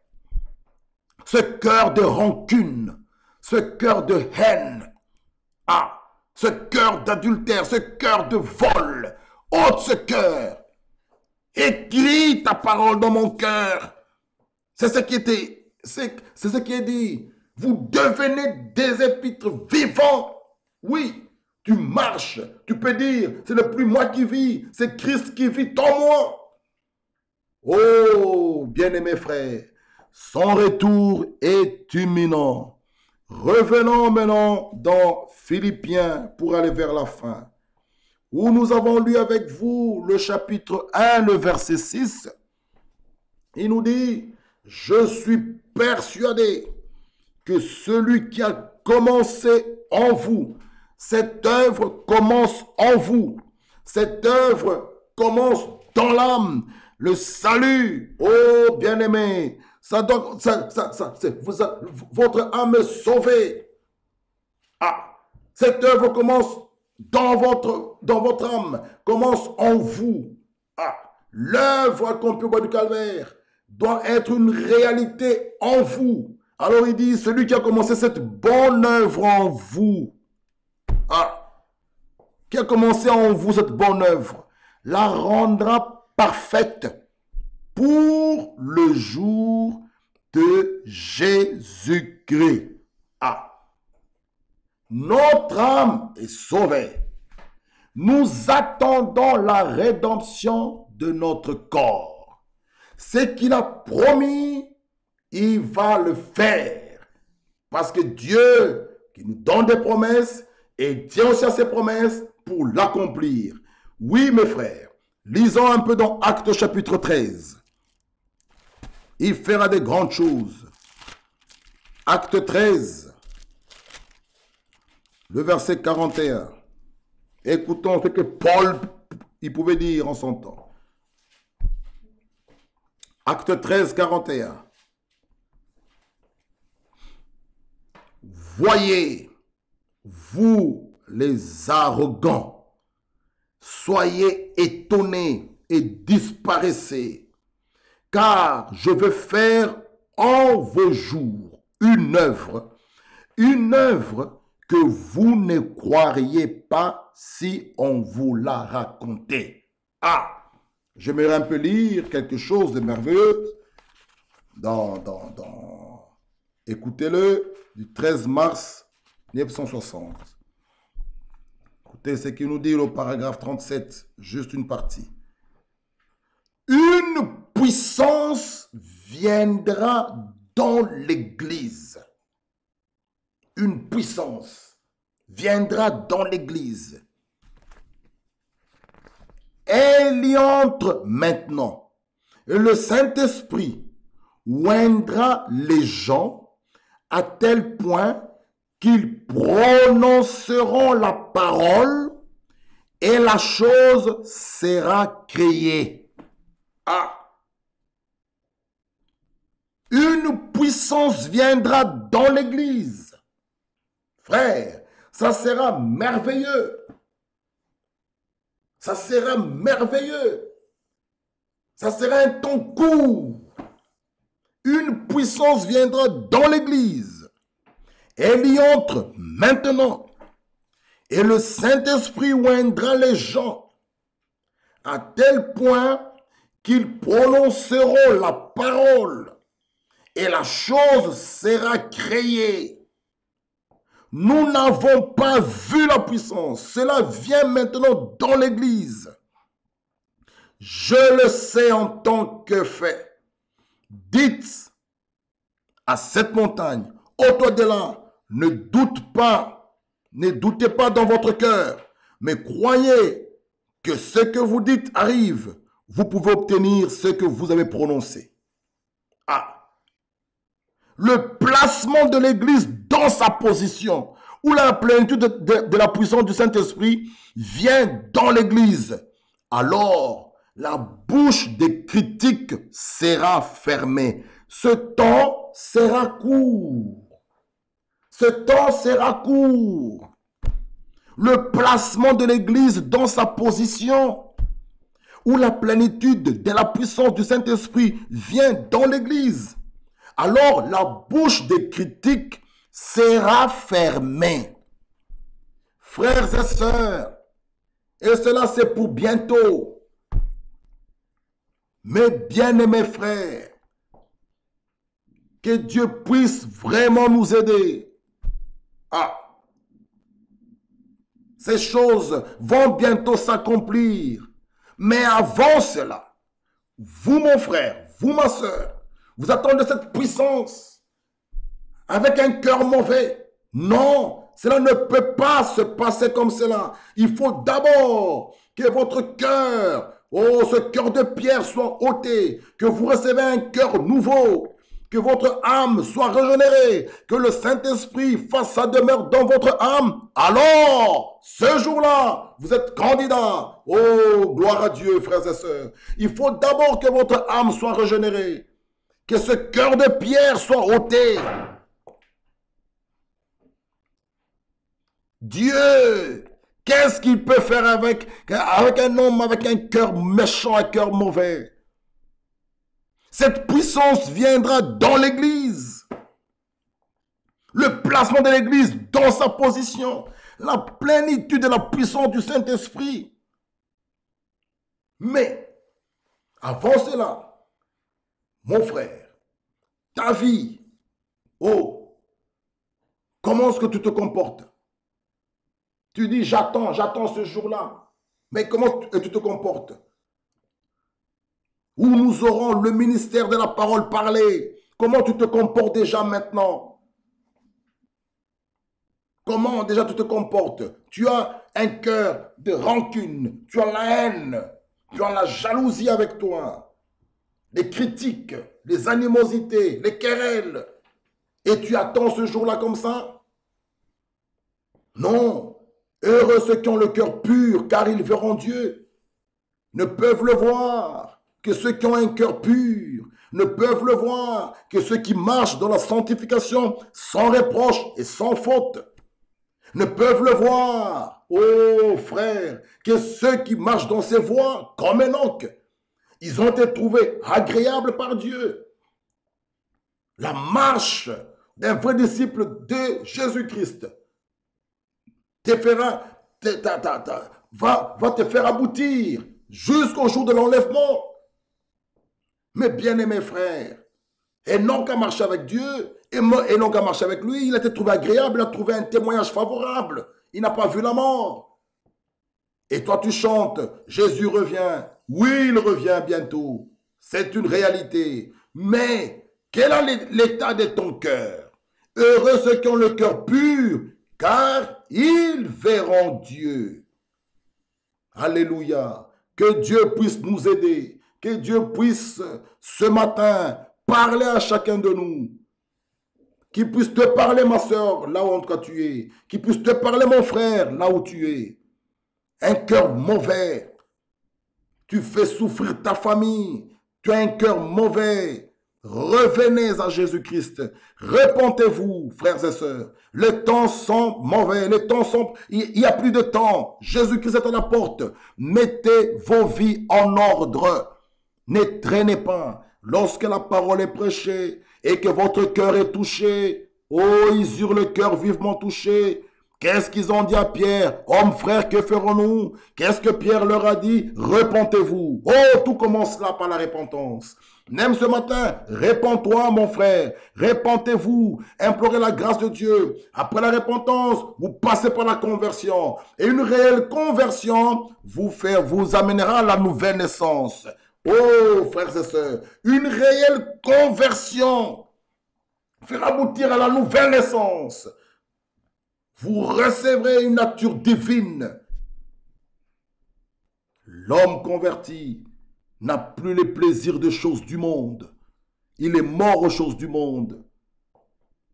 ce cœur de rancune, ce cœur de haine, ah, ce cœur d'adultère, ce cœur de vol. Ôte ce cœur. Écris ta parole dans mon cœur. C'est ce qui était, c'est ce qui est dit. Vous devenez des épîtres vivants. Oui, tu marches. Tu peux dire, ce n'est plus moi qui vis, c'est Christ qui vit en moi. Oh, bien-aimés frères, son retour est imminent. Revenons maintenant dans Philippiens pour aller vers la fin, où nous avons lu avec vous le chapitre 1, le verset 6. Il nous dit, je suis persuadé que celui qui a commencé en vous, cette œuvre commence en vous. Cette œuvre commence dans l'âme. Le salut, oh bien-aimé, votre âme est sauvée. Ah, cette œuvre commence dans votre âme, commence en vous. Ah, l'œuvre accomplie du calvaire doit être une réalité en vous. Alors il dit, celui qui a commencé cette bonne œuvre en vous, qui a commencé en vous cette bonne œuvre, la rendra parfaite pour le jour de Jésus-Christ. Notre âme est sauvée. Nous attendons la rédemption de notre corps. Ce qu'il a promis, il va le faire. Parce que Dieu, qui nous donne des promesses, et tient aussi à ses promesses pour l'accomplir. Oui, mes frères, lisons un peu dans Actes chapitre 13. Il fera des grandes choses. Acte 13, le verset 41. Écoutons ce que Paul il pouvait dire en son temps. Acte 13, 41. Voyez, vous les arrogants, soyez étonnés et disparaissez, car je veux faire en vos jours une œuvre que vous ne croiriez pas si on vous l'a raconté. J'aimerais un peu lire quelque chose de merveilleux écoutez-le, du 13 mars 1960. Écoutez ce qu'il nous dit au paragraphe 37, juste une partie. Une puissance viendra dans l'Église. Une puissance viendra dans l'Église. Elle y entre maintenant. Et le Saint-Esprit oindra les gens à tel point qu'ils prononceront la parole et la chose sera créée. Une puissance viendra dans l'Église. Frère, ça sera merveilleux. Ça sera merveilleux. Ça sera un temps court. Une puissance viendra dans l'Église. Elle y entre maintenant. Et le Saint-Esprit oindra les gens à tel point qu'ils prononceront la parole et la chose sera créée. Nous n'avons pas vu la puissance. Cela vient maintenant dans l'Église. Je le sais en tant que fait. Dites à cette montagne, ôte-toi de là, ne doutez pas dans votre cœur, mais croyez que ce que vous dites arrive, vous pouvez obtenir ce que vous avez prononcé. Le placement de l'Église dans sa position, où la plénitude de la puissance du Saint-Esprit vient dans l'Église, alors la bouche des critiques sera fermée. Ce temps sera court. Ce temps sera court. Le placement de l'Église dans sa position, où la plénitude de la puissance du Saint-Esprit vient dans l'Église, alors la bouche des critiques sera fermée. Frères et sœurs, et cela c'est pour bientôt. Mes bien-aimés frères, que Dieu puisse vraiment nous aider. Ces choses vont bientôt s'accomplir. Mais avant cela, vous mon frère, vous ma sœur, vous attendez cette puissance avec un cœur mauvais. Non, cela ne peut pas se passer comme cela. Il faut d'abord que votre cœur, ce cœur de pierre soit ôté, que vous recevez un cœur nouveau, que votre âme soit régénérée, que le Saint-Esprit fasse sa demeure dans votre âme. Alors, ce jour-là, vous êtes candidat. Oh, gloire à Dieu, frères et sœurs. Il faut d'abord que votre âme soit régénérée, que ce cœur de pierre soit ôté. Dieu Qu'est-ce qu'il peut faire avec un homme avec un cœur méchant, un cœur mauvais? Cette puissance viendra dans l'Église. Le placement de l'Église dans sa position. La plénitude de la puissance du Saint-Esprit. Mais, avant cela, mon frère, ta vie, oh, comment est-ce que tu te comportes? Tu dis, j'attends ce jour-là. Mais comment tu te comportes? Où nous aurons le ministère de la parole parlée. Comment tu te comportes déjà maintenant? Comment déjà tu te comportes? Tu as un cœur de rancune, tu as la haine, tu as la jalousie avec toi, les critiques, les animosités, les querelles. Et tu attends ce jour-là comme ça? Non. Heureux ceux qui ont le cœur pur, car ils verront Dieu. Ne peuvent le voir que ceux qui ont un cœur pur. Ne peuvent le voir que ceux qui marchent dans la sanctification sans reproche et sans faute. Ne peuvent le voir, oh frère, que ceux qui marchent dans ses voies, comme Enoch, ils ont été trouvés agréables par Dieu. La marche d'un vrai disciple de Jésus-Christ va te faire aboutir jusqu'au jour de l'enlèvement. Mes bien-aimés frères, Enoch a marché avec Dieu, Enoch a marché avec lui, il a été trouvé agréable, il a trouvé un témoignage favorable, il n'a pas vu la mort. Et toi tu chantes, Jésus revient. Oui, il revient bientôt, c'est une réalité. Mais quel est l'état de ton cœur? Heureux ceux qui ont le cœur pur, car ils verront Dieu. Alléluia. Que Dieu puisse nous aider. Que Dieu puisse ce matin parler à chacun de nous. Qu'il puisse te parler, ma soeur, là où tu es. Qu'il puisse te parler, mon frère, là où tu es. Un cœur mauvais. Tu fais souffrir ta famille. Tu as un cœur mauvais. Revenez à Jésus-Christ. Repentez-vous, frères et sœurs. Les temps sont mauvais. Les temps sont... Il n'y a plus de temps. Jésus-Christ est à la porte. Mettez vos vies en ordre. Ne traînez pas. Lorsque la parole est prêchée et que votre cœur est touché, oh, ils eurent le cœur vivement touché. Qu'est-ce qu'ils ont dit à Pierre? Homme, frère, que ferons-nous? Qu'est-ce que Pierre leur a dit? Repentez-vous. Oh, tout commence là par la repentance. Même ce matin, répands-toi, mon frère. Repentez-vous. Implorez la grâce de Dieu. Après la repentance, vous passez par la conversion. Et une réelle conversion vous amènera à la nouvelle naissance. Oh, frères et sœurs, une réelle conversion fera aboutir à la nouvelle naissance. Vous recevrez une nature divine. L'homme converti n'a plus les plaisirs des choses du monde. Il est mort aux choses du monde.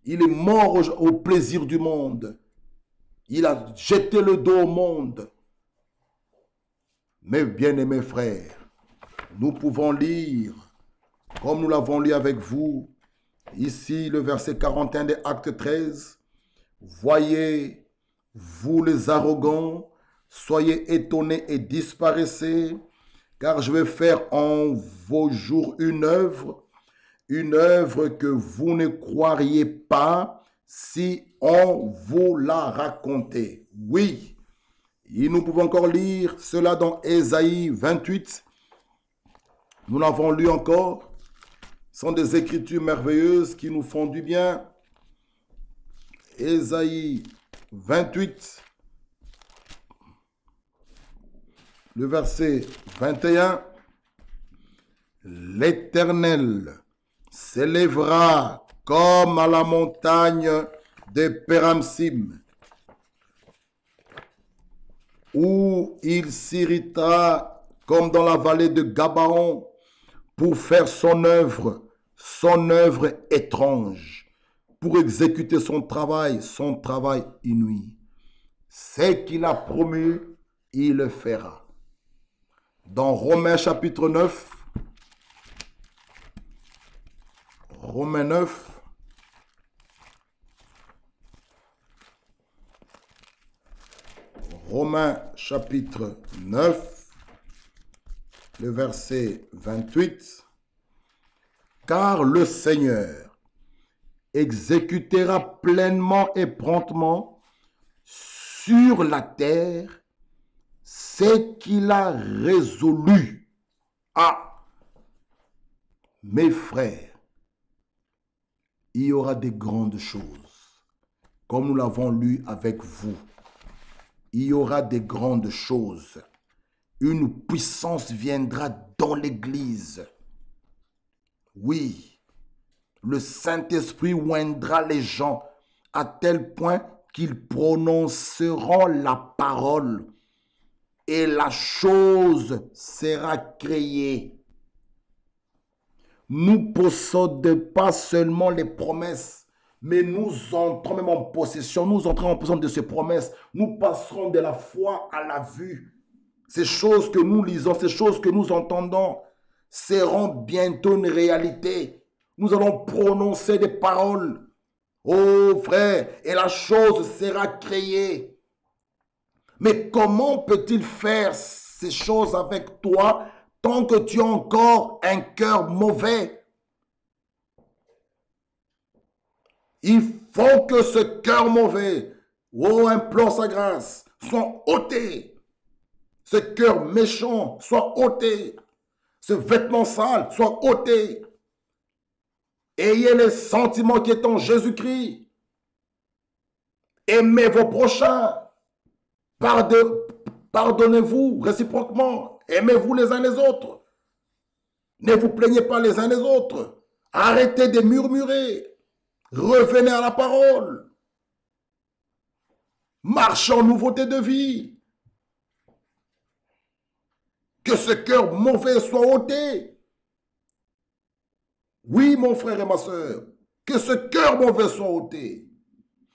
Il est mort au plaisir du monde. Il a jeté le dos au monde. Mes bien-aimés frères, nous pouvons lire, comme nous l'avons lu avec vous, ici le verset 41 des Actes 13. Voyez, vous les arrogants, soyez étonnés et disparaissez, car je vais faire en vos jours une œuvre que vous ne croiriez pas si on vous la racontait. Oui, et nous pouvons encore lire cela dans Ésaïe 28. Nous l'avons lu encore. Ce sont des écritures merveilleuses qui nous font du bien. Ésaïe 28, le verset 21. L'Éternel s'élèvera comme à la montagne de Péramsim, où il s'irritera comme dans la vallée de Gabaon pour faire son œuvre étrange, pour exécuter son travail inouï. Ce qu'il a promis, il le fera. Dans Romains chapitre 9, Romains 9, Romains chapitre 9, le verset 28. Car le Seigneur exécutera pleinement et promptement sur la terre ce qu'il a résolu. Ah, mes frères, il y aura des grandes choses, comme nous l'avons lu avec vous. Il y aura des grandes choses. Une puissance viendra dans l'Église. Oui, le Saint-Esprit oindra les gens à tel point qu'ils prononceront la parole et la chose sera créée. Nous possédons pas seulement les promesses, mais nous entrons même en possession. Nous entrons en possession de ces promesses. Nous passerons de la foi à la vue. Ces choses que nous lisons, ces choses que nous entendons seront bientôt une réalité. Nous allons prononcer des paroles. Oh frère, et la chose sera créée. Mais comment peut-il faire ces choses avec toi tant que tu as encore un cœur mauvais? Il faut que ce cœur mauvais, oh, implore sa grâce, soit ôté. Ce cœur méchant soit ôté. Ce vêtement sale soit ôté. Ayez les sentiments qui sont en Jésus-Christ. Aimez vos prochains. Pardonnez-vous réciproquement. Aimez-vous les uns les autres. Ne vous plaignez pas les uns les autres. Arrêtez de murmurer. Revenez à la parole. Marchez en nouveauté de vie. Que ce cœur mauvais soit ôté. Oui, mon frère et ma soeur, que ce cœur mauvais soit ôté.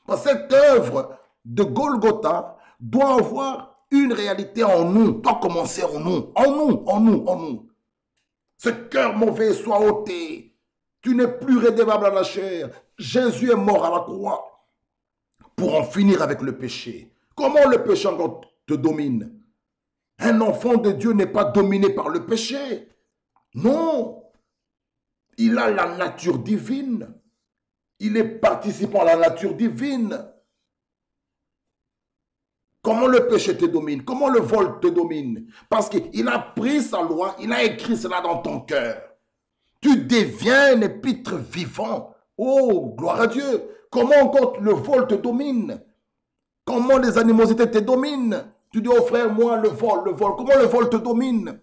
Parce que cette œuvre de Golgotha doit avoir une réalité en nous, doit commencer en nous, en nous. Ce cœur mauvais soit ôté. Tu n'es plus rédémable à la chair. Jésus est mort à la croix pour en finir avec le péché. Comment le péché encore te domine? Un enfant de Dieu n'est pas dominé par le péché. Non. Il a la nature divine. Il est participant à la nature divine. Comment le péché te domine? Comment le vol te domine? Parce qu'il a pris sa loi, il a écrit cela dans ton cœur. Tu deviens un épître vivant. Oh, gloire à Dieu. Comment encore le vol te domine? Comment les animosités te dominent? Tu dis, oh frère, moi, le vol. Comment le vol te domine?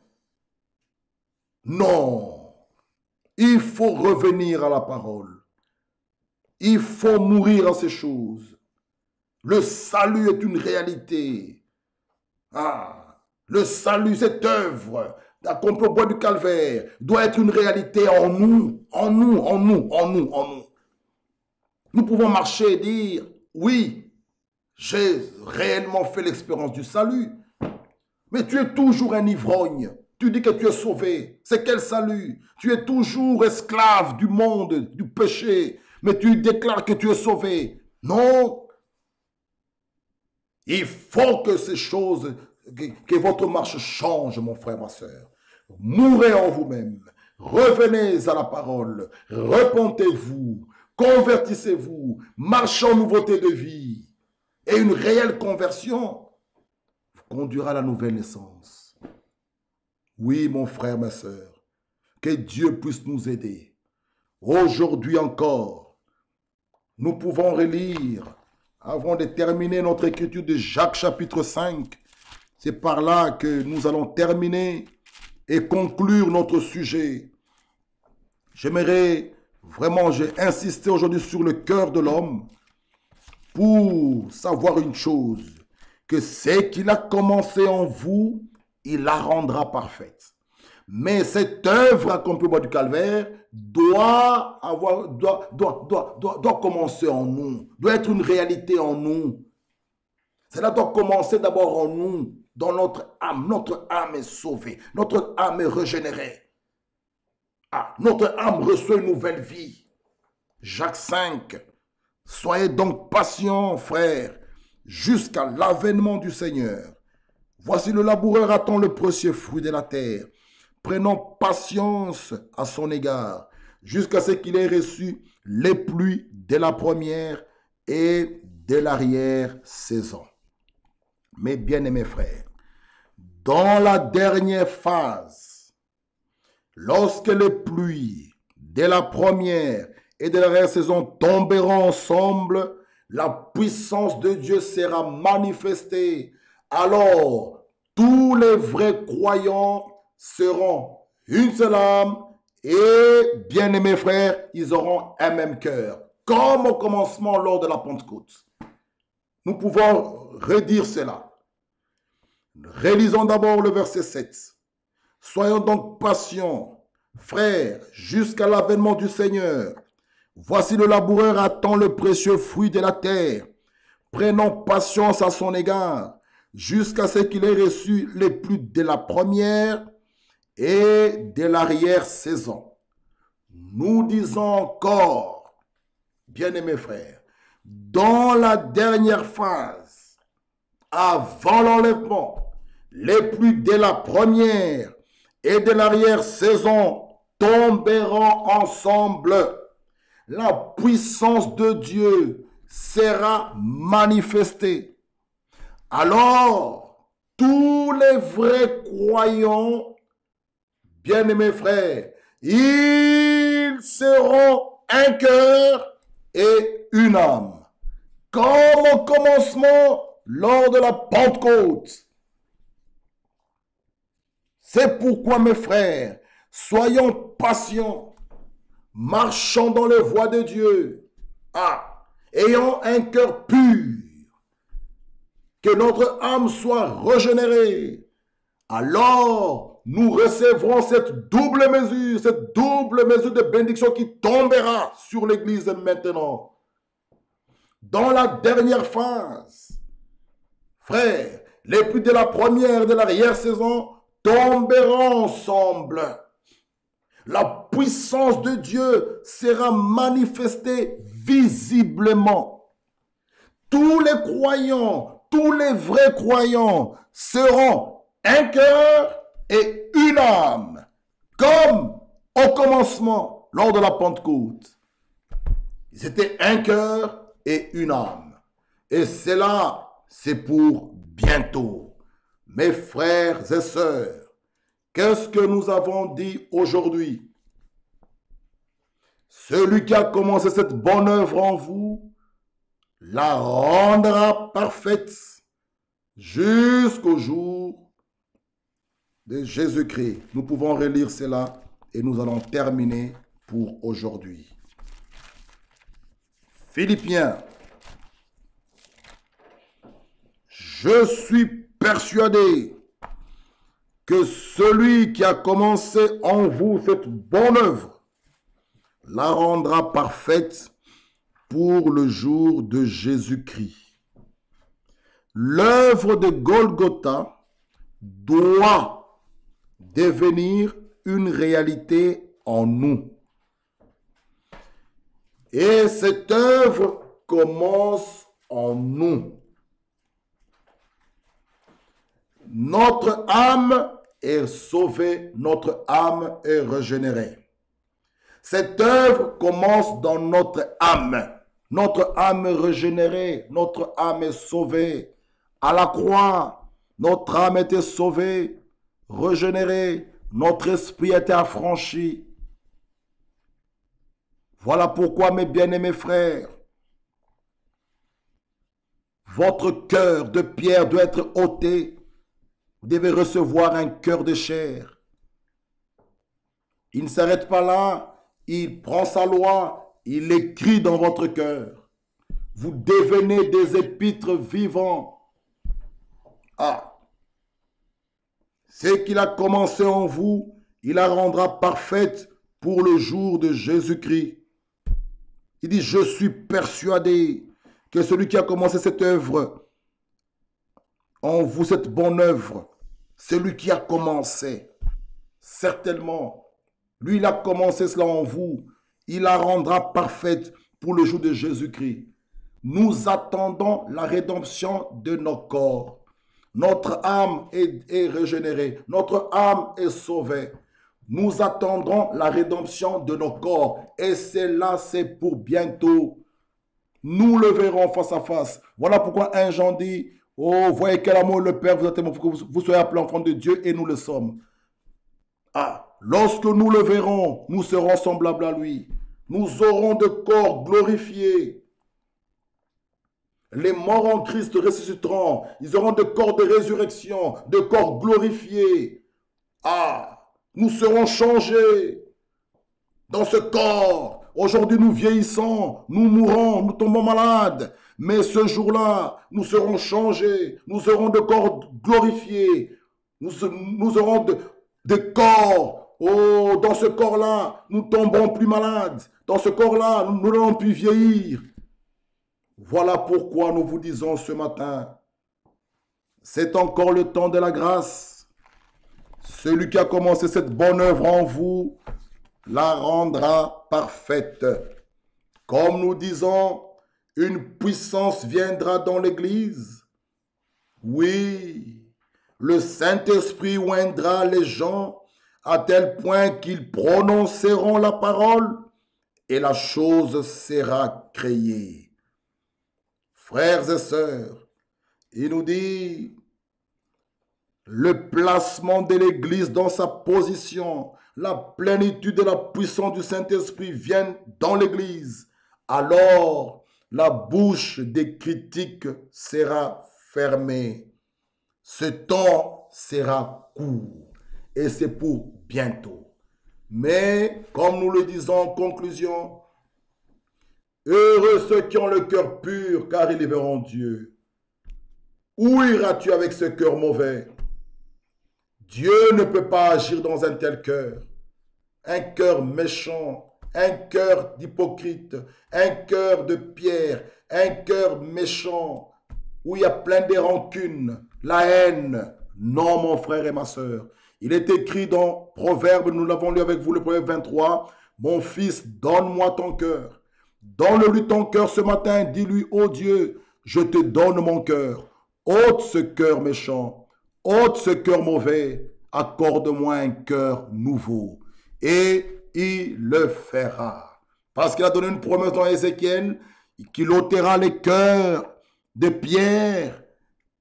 Non. Il faut revenir à la parole. Il faut mourir à ces choses. Le salut est une réalité. Ah, le salut, cette œuvre accomplie au bois du calvaire, doit être une réalité en nous, en nous. Nous pouvons marcher et dire, oui, j'ai réellement fait l'expérience du salut. Mais tu es toujours un ivrogne. Tu dis que tu es sauvé. C'est quel salut? Tu es toujours esclave du monde, du péché. Mais tu déclares que tu es sauvé. Non. Il faut que ces choses, que votre marche change, mon frère, ma soeur. Mourez en vous-même. Revenez à la parole. Repentez-vous. Convertissez-vous. Marchez en nouveauté de vie. Et une réelle conversion vous conduira à la nouvelle naissance. Oui, mon frère, ma soeur, que Dieu puisse nous aider. Aujourd'hui encore, nous pouvons relire, avant de terminer notre écriture de Jacques chapitre 5. C'est par là que nous allons terminer et conclure notre sujet. J'aimerais vraiment, j'ai insisté aujourd'hui sur le cœur de l'homme pour savoir une chose, que ce qu'il a commencé en vous, il la rendra parfaite. Mais cette œuvre accomplie au bois du calvaire doit commencer en nous, doit être une réalité en nous. Cela doit commencer d'abord en nous, dans notre âme. Notre âme est sauvée, notre âme est régénérée. Ah, notre âme reçoit une nouvelle vie. Jacques 5. Soyez donc patients, frères, jusqu'à l'avènement du Seigneur. Voici le laboureur attend le précieux fruit de la terre, prenant patience à son égard, jusqu'à ce qu'il ait reçu les pluies de la première et de l'arrière-saison. Mes bien-aimés frères, dans la dernière phase, lorsque les pluies de la première et de l'arrière-saison tomberont ensemble, la puissance de Dieu sera manifestée. Alors, tous les vrais croyants seront une seule âme et, bien-aimés frères, ils auront un même cœur, comme au commencement lors de la Pentecôte. Nous pouvons redire cela. Relisons d'abord le verset 7. Soyons donc patients, frères, jusqu'à l'avènement du Seigneur. Voici le laboureur attend le précieux fruit de la terre, prenant patience à son égard, jusqu'à ce qu'il ait reçu les pluies de la première et de l'arrière-saison. Nous disons encore, bien-aimés frères, dans la dernière phase, avant l'enlèvement, les pluies de la première et de l'arrière-saison tomberont ensemble. La puissance de Dieu sera manifestée. Alors, tous les vrais croyants, bien-aimés frères, ils seront un cœur et une âme. Comme au commencement lors de la Pentecôte. C'est pourquoi, mes frères, soyons patients, marchons dans les voies de Dieu, ayant un cœur pur, que notre âme soit régénérée. Alors, nous recevrons cette double mesure de bénédiction qui tombera sur l'Église maintenant. Dans la dernière phase, frères, les pluies de la première et de l'arrière-saison tomberont ensemble. La puissance de Dieu sera manifestée visiblement. Tous les croyants, tous les vrais croyants seront un cœur et une âme, comme au commencement lors de la Pentecôte. Ils étaient un cœur et une âme. Et cela, c'est pour bientôt. Mes frères et sœurs, qu'est-ce que nous avons dit aujourd'hui? Celui qui a commencé cette bonne œuvre en vous la rendra parfaite jusqu'au jour de Jésus-Christ. Nous pouvons relire cela et nous allons terminer pour aujourd'hui. Philippiens. Je suis persuadé que celui qui a commencé en vous cette bonne œuvre la rendra parfaite pour le jour de Jésus-Christ. L'œuvre de Golgotha doit devenir une réalité en nous. Et cette œuvre commence en nous. Notre âme est sauvée, notre âme est régénérée. Cette œuvre commence dans notre âme. Notre âme est régénérée, notre âme est sauvée. À la croix, notre âme était sauvée, régénérée, notre esprit était affranchi. Voilà pourquoi, mes bien-aimés frères, votre cœur de pierre doit être ôté. Vous devez recevoir un cœur de chair. Il ne s'arrête pas là. Il prend sa loi. Il l'écrit dans votre cœur. Vous devenez des épîtres vivants. Ce qu'il a commencé en vous, il la rendra parfaite pour le jour de Jésus-Christ. Il dit, je suis persuadé que celui qui a commencé cette œuvre, en vous, cette bonne œuvre, celui qui a commencé, certainement, lui, il a commencé cela en vous, il la rendra parfaite pour le jour de Jésus-Christ. nous attendons la rédemption de nos corps. Notre âme est régénérée, notre âme est sauvée. Nous attendons la rédemption de nos corps. Et cela, c'est pour bientôt. Nous le verrons face à face. Voilà pourquoi 1 Jean dit, oh, voyez quel amour le Père vous a tellement pour que vous soyez appelés enfants de Dieu, et nous le sommes. Ah, lorsque nous le verrons, nous serons semblables à lui. Nous aurons de corps glorifiés. Les morts en Christ ressusciteront. Ils auront de corps de résurrection, de corps glorifiés. Ah, nous serons changés dans ce corps. Aujourd'hui, nous vieillissons, nous mourons, nous tombons malades. Mais ce jour-là, nous serons changés. Nous aurons de corps glorifiés. Nous aurons de corps. Oh, dans ce corps-là, nous tomberons plus malades. Dans ce corps-là, nous n'allons plus vieillir. Voilà pourquoi nous vous disons ce matin, c'est encore le temps de la grâce. Celui qui a commencé cette bonne œuvre en vous la rendra parfaite. Comme nous disons, une puissance viendra dans l'Église. Oui, le Saint-Esprit oindra les gens à tel point qu'ils prononceront la parole et la chose sera créée. Frères et sœurs, il nous dit le placement de l'Église dans sa position, la plénitude de la puissance du Saint-Esprit viennent dans l'Église. Alors, la bouche des critiques sera fermée. Ce temps sera court et c'est pour bientôt. Mais, comme nous le disons en conclusion, heureux ceux qui ont le cœur pur, car ils verront Dieu. Où iras-tu avec ce cœur mauvais? Dieu ne peut pas agir dans un tel cœur. Un cœur méchant, un cœur d'hypocrite, un cœur de pierre, un cœur méchant, où il y a plein de rancunes, la haine. Non, mon frère et ma sœur. Il est écrit dans Proverbe, nous l'avons lu avec vous, le Proverbe 23, « Mon fils, donne-moi ton cœur. » Donne-lui ton cœur ce matin, dis-lui, ô Dieu, je te donne mon cœur. Ôte ce cœur méchant, ôte ce cœur mauvais, accorde-moi un cœur nouveau. Et il le fera. Parce qu'il a donné une promesse dans Ézéchiel, qu'il ôtera les cœurs de pierre,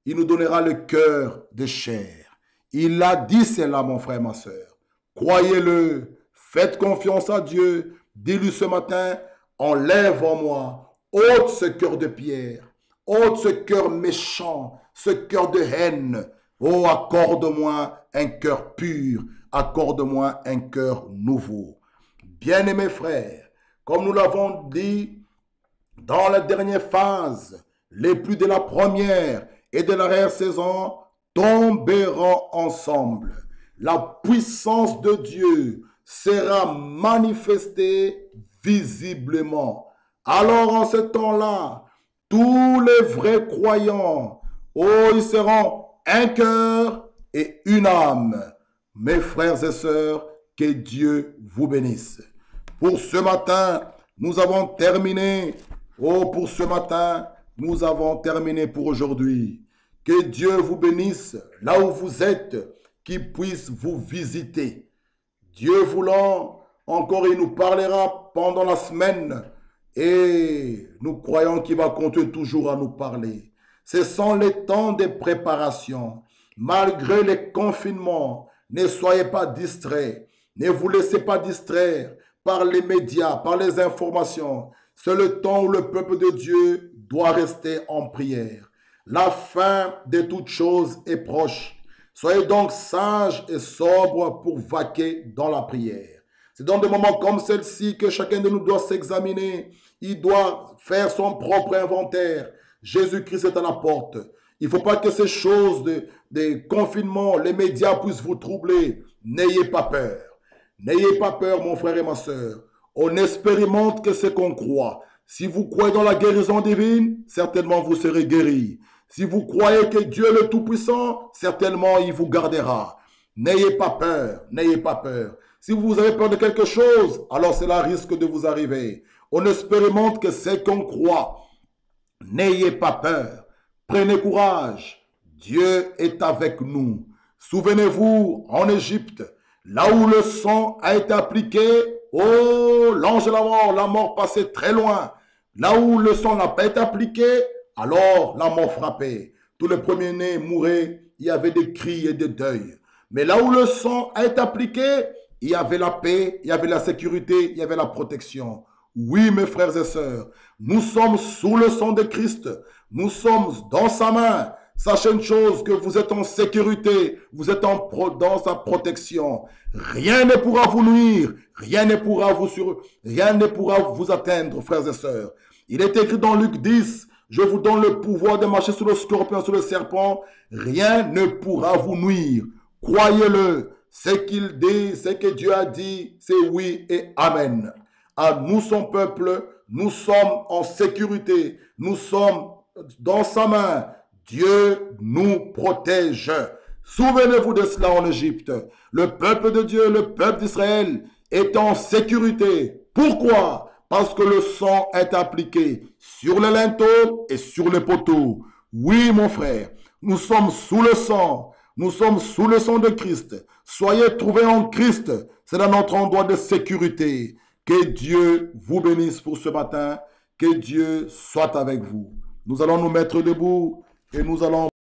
il nous donnera le cœur de chair. Il a dit cela, mon frère, ma soeur. Croyez-le, faites confiance à Dieu, dis-lui ce matin, enlève en moi, ôte ce cœur de pierre, ôte ce cœur méchant, ce cœur de haine. Oh, accorde-moi un cœur pur, accorde-moi un cœur nouveau. Bien-aimés frères, comme nous l'avons dit, dans la dernière phase, les pluies de la première et de l'arrière-saison tomberont ensemble. La puissance de Dieu sera manifestée visiblement. Alors en ce temps-là, tous les vrais croyants, oh, ils seront un cœur et une âme. Mes frères et sœurs, que Dieu vous bénisse. Pour ce matin, nous avons terminé. Oh, pour ce matin, nous avons terminé pour aujourd'hui. Que Dieu vous bénisse là où vous êtes, qu'il puisse vous visiter. Dieu voulant, encore il nous parlera pendant la semaine et nous croyons qu'il va continuer toujours à nous parler. Ce sont les temps de préparation. Malgré les confinements, ne soyez pas distraits. Ne vous laissez pas distraire par les médias, par les informations. C'est le temps où le peuple de Dieu doit rester en prière. La fin de toutes choses est proche. Soyez donc sages et sobres pour vaquer dans la prière. C'est dans des moments comme celle-ci que chacun de nous doit s'examiner. Il doit faire son propre inventaire. Jésus-Christ est à la porte. Il ne faut pas que ces choses de confinement, les médias puissent vous troubler. N'ayez pas peur. N'ayez pas peur, mon frère et ma soeur. On expérimente que ce qu'on croit. Si vous croyez dans la guérison divine, certainement vous serez guéris. Si vous croyez que Dieu est le Tout-Puissant, certainement il vous gardera. N'ayez pas peur, n'ayez pas peur. Si vous avez peur de quelque chose, alors cela risque de vous arriver. On expérimente que c'est qu'on croit. N'ayez pas peur, prenez courage, Dieu est avec nous. Souvenez-vous, en Égypte, là où le sang a été appliqué, oh, l'ange de la mort passait très loin. Là où le sang n'a pas été appliqué, alors la mort frappait. Tous les premiers-nés mouraient, il y avait des cris et des deuils. Mais là où le sang a été appliqué, il y avait la paix, il y avait la sécurité, il y avait la protection. Oui, mes frères et sœurs, nous sommes sous le sang de Christ. Nous sommes dans sa main. Sachez une chose, que vous êtes en sécurité, vous êtes dans sa protection. Rien ne pourra vous nuire, rien ne pourra vous atteindre, frères et sœurs. Il est écrit dans Luc 10, je vous donne le pouvoir de marcher sur le scorpion, sur le serpent. Rien ne pourra vous nuire. Croyez-le. Ce qu'il dit, ce que Dieu a dit, c'est oui et amen. À nous, son peuple, nous sommes en sécurité. Nous sommes dans sa main. Dieu nous protège. Souvenez-vous de cela en Égypte. Le peuple de Dieu, le peuple d'Israël est en sécurité. Pourquoi? Parce que le sang est appliqué sur les linteaux et sur les poteaux. Oui, mon frère, nous sommes sous le sang. Nous sommes sous le sang de Christ. Soyez trouvés en Christ. C'est dans notre endroit de sécurité. Que Dieu vous bénisse pour ce matin. Que Dieu soit avec vous. Nous allons nous mettre debout et nous allons